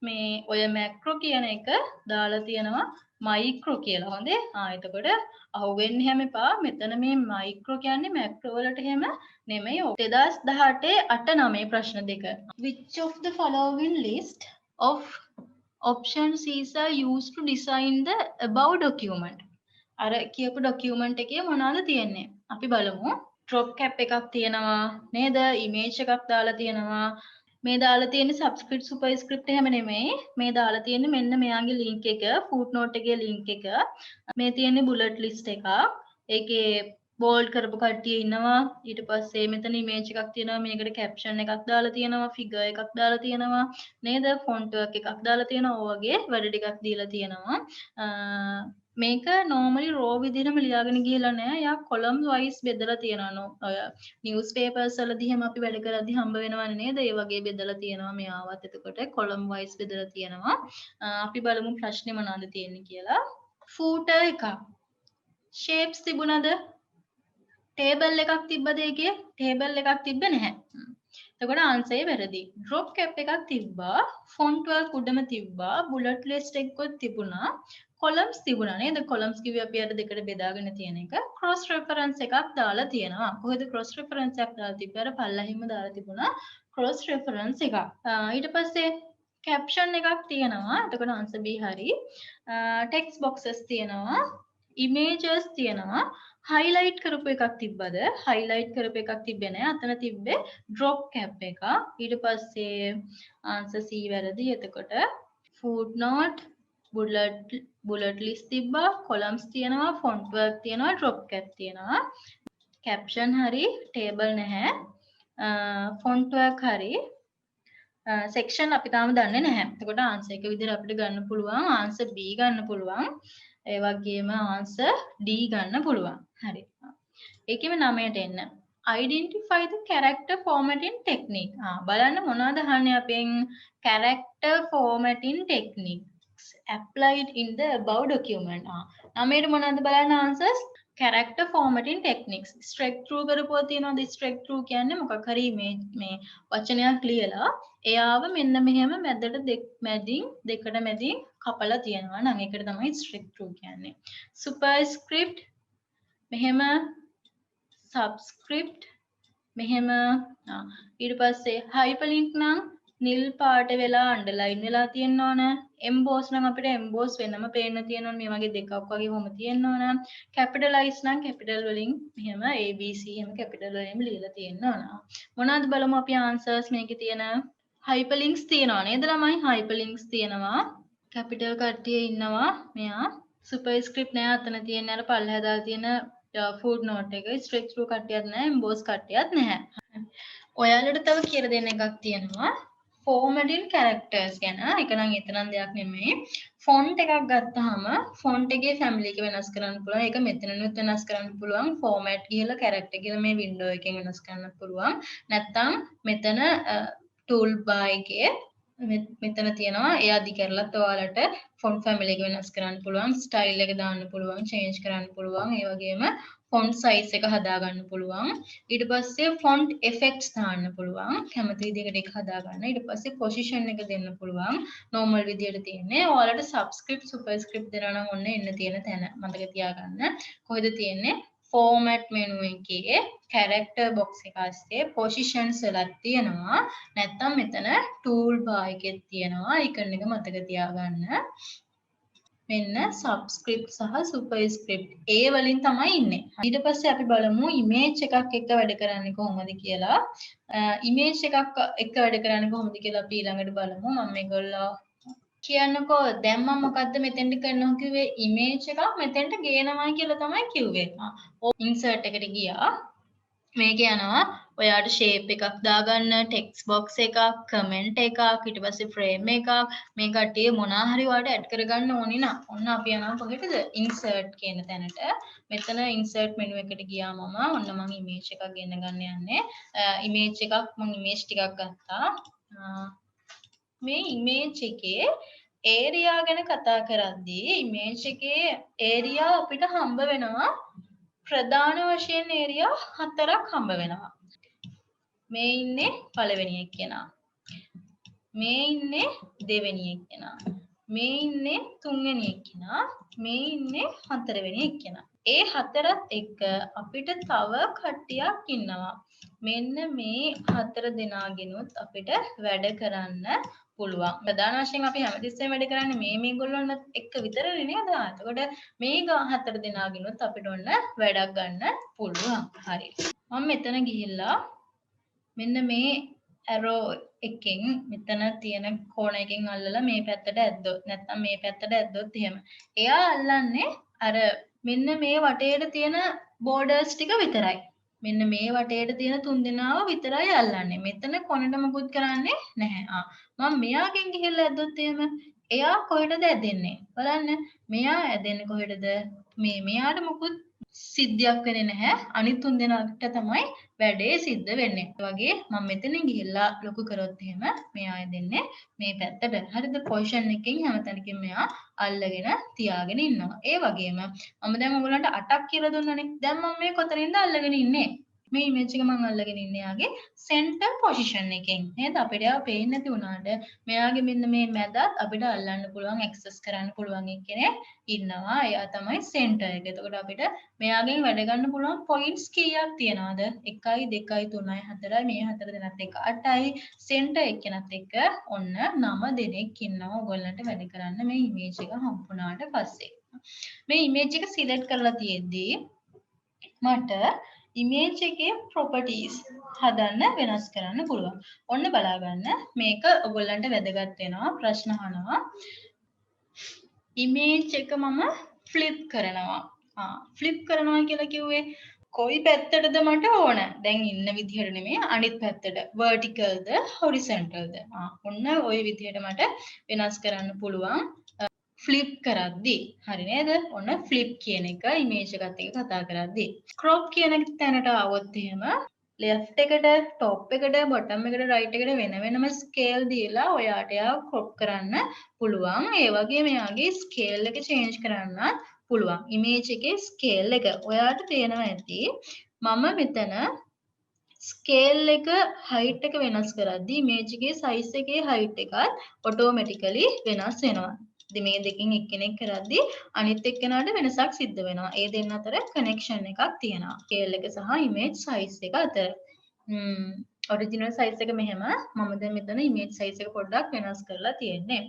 මේ ඔය මැක්‍රෝ කියන එක දාලා තියෙනවා මයික්‍රෝ කියලා. හොඳේ? එතකොට අහුවෙන්න හැම එපා. මෙතන මේ මයික්‍රෝ කියන්නේ මැක්‍රෝ වලට හැම නෙමෙයි. 2018 8 9 ප්‍රශ්න දෙක. Which of the following list of options is used to design the above document? අර කියපු document එකේ මොනවද තියෙන්නේ? අපි බලමු. drop cap එකක් තියෙනවා නේද? image එකක් දාලා තියෙනවා. මේ දාලා තියෙන subscript superscript එහෙම නෙමෙයි. මේ දාලා තියෙන්නේ මෙන්න මෙයාගේ link එක, footnote එකේ link එක. මේ තියෙන්නේ bullet list එකක්. ඒකේ bold කරපු කට්ටිය ඉන්නවා. ඊට පස්සේ මෙතන image එකක් තියෙනවා. මේකට caption එකක් දාලා තියෙනවා, figure එකක් දාලා තියෙනවා. නේද? font work එකක් දාලා තියෙනවා. ඔය වගේ වැඩ ටිකක් දීලා තියෙනවා. මේක normally raw විදිහටම ලියාගෙන ගිහලා නෑ. යා column wise බෙදලා තියෙනවා. ඔය newspapers වලදී හැම අපි වැඩ කරද්දී හම්බ වෙනවනේ නේද? ඒ වගේ බෙදලා තියෙනවා මෙයාවත්. එතකොට column wise බෙදලා තියෙනවා. අපි බලමු ප්‍රශ්නේ මොනවද තියෙන්නේ කියලා. footer එකක්. shapes තිබුණාද? table එකක් තිබ්බද ඒකේ? table එකක් තිබ්බේ නැහැ. එතකොට ආන්සරේ වැරදි. drop cap එකක් තිබ්බා. font work උඩම තිබ්බා. bullet list එකකුත් තිබුණා. columns තිබුණා නේද? columns කිව්වේ අපි අර දෙකට බෙදාගෙන තියෙන එක. cross reference එකක් දාලා තියෙනවා. කොහෙද cross reference එකක් දාලා තිබ්බේ? අර පල්ලහින්ම දාලා තිබුණා cross reference එකක්. ඊට පස්සේ caption එකක් තියෙනවා. එතකොට answer B හරි. text boxes තියෙනවා. images තියෙනවා. highlight කරපු එකක් තිබ්බද? highlight කරපු එකක් තිබ්බේ නැහැ. අතන තිබ්බේ drop cap එක. ඊට පස්සේ answer C වැරදි. එතකොට footnote bullet list තිබ්බා, columns තියෙනවා, font work තියෙනවා, drop cap තියෙනවා. caption hari table නැහැ font work hari section අපි තාම දන්නේ නැහැ. එතකොට answer එක විදිහට අපිට ගන්න පුළුවන් answer B ගන්න පුළුවන්. ඒ වගේම answer D ගන්න පුළුවන්. හරි. ඒකෙම 9ට එන්න. Identify the character formatting technique. බලන්න මොනවද අහන්නේ අපෙන් character formatting techniques applied in the above document. 9ට මොනවද බලන්න answers character formatting techniques. strike through කරපුවා තියෙනවද strike through කියන්නේ මොකක් හරි මේ වචනයක් ලියලා එයාව මෙන්න මෙහෙම මැදට මැදින් දෙකට මැදින් කපලා තියෙනවා නම් ඒකට තමයි strike through කියන්නේ. superscript මෙහෙම subscript මෙහෙම ඊට පස්සේ hyperlink නම් නිල් පාට වෙලා underline වෙලා තියෙන්න ඕන. emboss නම් අපිට emboss වෙනම පේන්න තියෙනවා මේ වගේ දෙකක් වගේ වොම තියෙන්න ඕන. capitalize නම් capital වලින් මෙහෙම ABC එහෙම capital වලින් ලියලා තියෙන්න ඕන. මොනවද බලමු අපි answers මේකේ තියෙන hyperlinks තියෙනවා නේද ළමයි hyperlinks තියෙනවා. capital කට්ටිය ඉන්නවා මෙයා superscript නෑ අතන තියෙන අර පල්ලෙහා දාලා තියෙන footnote එක straight through කට්ටියක් නැහැ emboss කට්ටියක් නැහැ. ඔයාලට තව කියලා දෙන්න එකක් තියෙනවා formatting characters ගැන. ඒක නම් එතනන් දෙයක් නෙමෙයි. font එකක් ගත්තාම font එකේ family එක වෙනස් කරන්න පුළුවන්. ඒක මෙතනනුත් වෙනස් කරන්න පුළුවන්. format කියලා character කියලා මේ window එකෙන් වෙනස් කරන්න පුළුවන්. නැත්නම් මෙතන toolbar එකේ මෙතන තියෙනවා ඒ අදි කරලත් ඔයාලට font family එක වෙනස් කරන්න පුළුවන් style එක දාන්න පුළුවන් change කරන්න පුළුවන් ඒ වගේම font size එක හදා ගන්න පුළුවන් ඊට පස්සේ font effects දාන්න පුළුවන් කැමති විදිහකට ඒක හදා ගන්න ඊට පස්සේ position එක දෙන්න පුළුවන් normal විදිහට තියෙන්නේ ඔයාලට subscript superscript දෙනවා නම් ඔන්න එන්න තියෙන තැන මතක තියාගන්න කොහෙද තියෙන්නේ format menu එකේ character box එක ඇස්සේ positions වලක් තියෙනවා නැත්නම් මෙතන toolbar එකේ තියෙනවා icon එක මතක තියාගන්න මෙන්න subscript සහ superscript ඒ වලින් තමයි ඉන්නේ ඊට පස්සේ අපි බලමු image එකක් එක්ක වැඩ කරන්නේ කොහොමද කියලා image එකක් එක්ක වැඩ කරන්නේ කොහොමද කියලා අපි ඊළඟට බලමු මම මේගොල්ලෝ කියන්නකෝ දැන් මම මොකද්ද මෙතෙන්ට කරනවා කිව්වේ image එකක් මෙතෙන්ට ගේනවා කියලා තමයි කිව්වේ. insert එකට ගියා. මේක යනවා ඔයාට shape එකක් දාගන්න, text box එකක්, comment එකක්, ඊට පස්සේ frame එකක් මේ කට්ටිය මොනවා හරි ඔයාලට add කරගන්න ඕනේ නම් ඔන්න අපි යනවා කොහෙටද insert කියන තැනට. මෙතන insert menu එකට ගියාම ඔන්න මම image එකක් ගෙන්න ගන්න යන්නේ. image එකක් මම image ටිකක් ගත්තා. මේ image එකේ area ගැන කතා කරද්දී image එකේ area අපිට හම්බ වෙනවා ප්‍රධාන වශයෙන් area 4ක් හම්බ වෙනවා. මේ ඉන්නේ පළවෙනි එක්කෙනා. මේ ඉන්නේ දෙවෙනි එක්කෙනා. මේ ඉන්නේ තුන්වෙනි එක්කෙනා. මේ ඉන්නේ හතරවෙනි එක්කෙනා. ඒ හතරත් එක්ක අපිට තව කට්ටියක් ඉන්නවා. මෙන්න මේ හතර දෙනාගෙනුත් අපිට වැඩ කරන්න පුළුවන්. ප්‍රධාන වශයෙන් අපි හැමතිස්සෙම වැඩ කරන්නේ මේගොල්ලොන් එක්ක විතරනේ නේද? එතකොට මේ හතර දෙනාගෙනුත් අපිට ඔන්න වැඩක් ගන්න පුළුවන්. හරි. මම මෙතන ගිහිල්ලා මෙන්න මේ arrow එකෙන් මෙතන තියෙන කෝණ එකෙන් අල්ලලා මේ පැත්තට ඇද්දොත් නැත්නම් මේ පැත්තට ඇද්දොත් එහෙම. එයා අල්ලන්නේ අර මෙන්න මේ වටේට තියෙන borders ටික විතරයි. මෙන්න මේ වටේට තියෙන තුන් දෙනාව විතරයි අල්ලන්නේ. මෙතන කොනට මොකුත් කරන්නේ නැහැ. මම මෙයාගෙන් ගිහිල්ලා ඇද්දොත් එහෙම එයා කොහෙටද ඇදෙන්නේ? බලන්න. මෙයා ඇදෙන්නේ කොහෙටද? මෙයාට මොකුත් සිද්ධියක් වෙන්නේ නැහැ. අනිත් තුන් දෙනාට තමයි වැඩේ සිද්ධ වෙන්නේ. ඒ වගේ මම මෙතනින් ගිහිල්ලා ලොකු කරොත් එහෙම මෙයා ඇදෙන්නේ මේ පැත්තට. හරිද? පොසිෂන් එකකින් හැමතැනකින් මෙයා අල්ලගෙන තියාගෙන ඉන්නවා. ඒ වගේම මම දැන් ඔයගලන්ට 8ක් කියලා දුන්නානේ. දැන් මම මේ කොතනින්ද අල්ලගෙන ඉන්නේ? මේ ඉමේජ් එක මම අල්ලගෙන ඉන්නේ යාගේ center position එකෙන්. නේද? අපිට යාව පේන්නේ නැති වුණාට මෙයාගේ මෙන්න මේ මැදත් අපිට අල්ලන්න පුළුවන් access කරන්න පුළුවන් කෙනෙක් ඉන්නවා. එයා තමයි center එක. එතකොට අපිට මෙයාගෙන් වැඩ ගන්න පුළුවන් points කීයක් තියනවද? 1 2 3 4 මේ හතර දෙනාත් එක්ක 8යි center එක්කෙනත් එක්ක ඔන්න 9 දෙනෙක් ඉන්නවා. ඔයගොල්ලන්ට වැඩ කරන්න මේ image එක හම්බුණාට පස්සේ. මේ image එක select කරලා තියෙද්දී මට image එකේ properties හදන්න වෙනස් කරන්න පුළුවන්. ඔන්න බලා ගන්න. මේක ඔයගොල්ලන්ට වැදගත් වෙනවා. ප්‍රශ්න අහනවා. image එක මම flip කරනවා. flip කරනවා කියලා කිව්වේ කොයි පැත්තටද මට ඕන දැන් ඉන්න විදිහට නෙමෙයි අනිත් පැත්තට verticalද horizontalද ඔන්න ওই විදිහට මට වෙනස් කරන්න පුළුවන් ෆ්ලිප් කරද්දි හරි නේද ඔන්න ෆ්ලිප් කියන එක ඉමේජ් එකත් එක්ක කතා කරද්දි crop කියන තැනට આવොත් එහෙම left එකට top එකට bottom එකට right එකට වෙන වෙනම scale දීලා ඔයාට යා crop කරන්න පුළුවන් ඒ වගේම එයාගේ scale එක change කරන්න පුළුවන් image එකේ scale එක ඔයාට පේනවා ඇති මම මෙතන ස්කේල් එක height එක වෙනස් කරද්දී image එකේ size එකේ height එකත් automatically වෙනස් වෙනවා. ඉතින් මේ දෙකෙන් එක්කෙනෙක් කරද්දී අනිත් එක්කෙනාට වෙනසක් සිද්ධ වෙනවා. ඒ දෙන්න අතර connection එකක් තියෙනවා. scale එක සහ image size එක අතර. original size එක මෙහෙම මම දැන් මෙතන image size එක පොඩ්ඩක් වෙනස් කරලා තියෙන්නේ.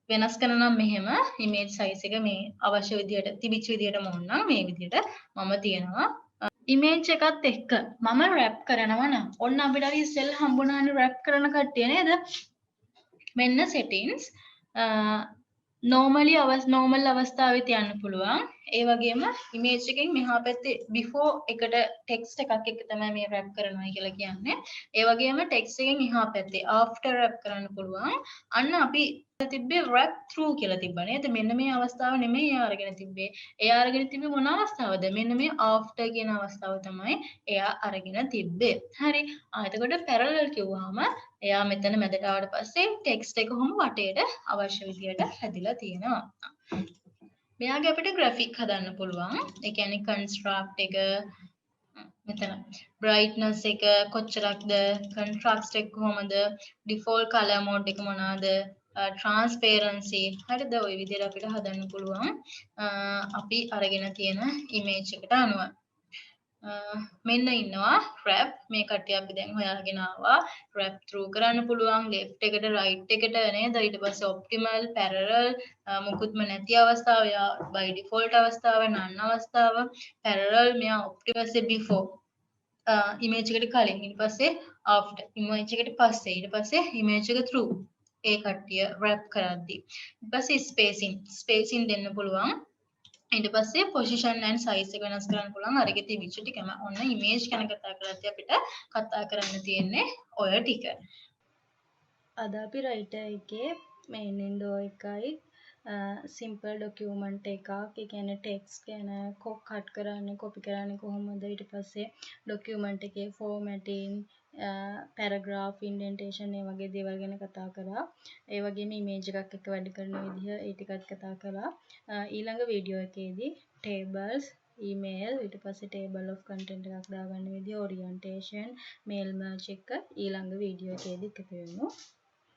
වෙනස් කරනම් මෙහෙම image size එක මේ අවශ්‍ය විදිහට තිබිච්ච විදිහටම ඕනනම් මේ විදිහට මම තියනවා image එකත් එක්ක මම wrap කරනවා නම් ඔන්න අපිට අර ඉස්සෙල්ලා හම්බුණානේ wrap කරන කට්ටිය නේද මෙන්න settings normal අවස්ථාවේ තියන්න පුළුවන් ඒ වගේම image එකෙන් මෙහා පැත්තේ before එකට text එකක් එක්ක තමයි මේ wrap කරනවා කියලා කියන්නේ ඒ වගේම text එකෙන් එහා පැත්තේ after wrap කරන්න පුළුවන් අන්න අපි තිබ්බේ wrap through කියලා තිබ්බා නේද මෙන්න මේ අවස්ථාව නෙමෙයි එයා අරගෙන තිබ්බේ එයා අරගෙන තිබ්බේ මොන අවස්ථාවද මෙන්න මේ after කියන අවස්ථාව තමයි එයා අරගෙන තිබ්බේ හරි එතකොට parallel කිව්වහම එයා මෙතන මැදට ආවට පස්සේ text එක කොහොම වටේට අවශ්‍ය විදියට හැදිලා තියෙනවා මෙයාගේ අපිට graphic හදන්න පුළුවන් ඒ කියන්නේ construct එක මෙතන brightness එක කොච්චරක්ද contrast එක කොහමද default color mode එක මොනවාද transparency හරිද ওই විදිහට අපිට හදන්න පුළුවන් අපි අරගෙන තියෙන image එකට අනුව මෙන්න ඉන්නවා wrap මේ කට්ටිය අපි දැන් හොයාගෙන ආවා wrap through කරන්න පුළුවන් left එකට right එකට නේද ඊට පස්සේ optimal parallel මුකුත්ම නැති අවස්ථාව යා by default අවස්ථාව none අවස්ථාව parallel මෙයා optimal before image එකට කලින් ඊට පස්සේ after image එකට පස්සේ ඊට පස්සේ image එක through ඒ කට්ටිය wrap කරද්දී ඊට පස්සේ spacing දෙන්න පුළුවන් ඊට පස්සේ position and size එක වෙනස් කරන්න පුළුවන් අරගෙන තිබිච්ච ටිකම ඔන්න image ගැන කතා කරද්දී අපිට කතා කරන්න තියෙන්නේ ඔය ටික අද අපි writer එකේ main window එකයි simple document එකක් ඒ කියන්නේ text ගැන cut කරන්නේ copy කරන්නේ කොහොමද ඊට පස්සේ document එකේ formatting paragraph indentation ඒ වගේ දේවල් ගැන කතා කරා ඒ වගේම image එකක් එක්ක වැඩ කරන විදිහ ඒ ටිකත් කතා කරා ඊළඟ වීඩියෝ එකේදී tables email ඊට පස්සේ table of content එකක් දාගන්න විදිහ orientation mail merge එක ඊළඟ වීඩියෝ එකේදී එකතු වෙමු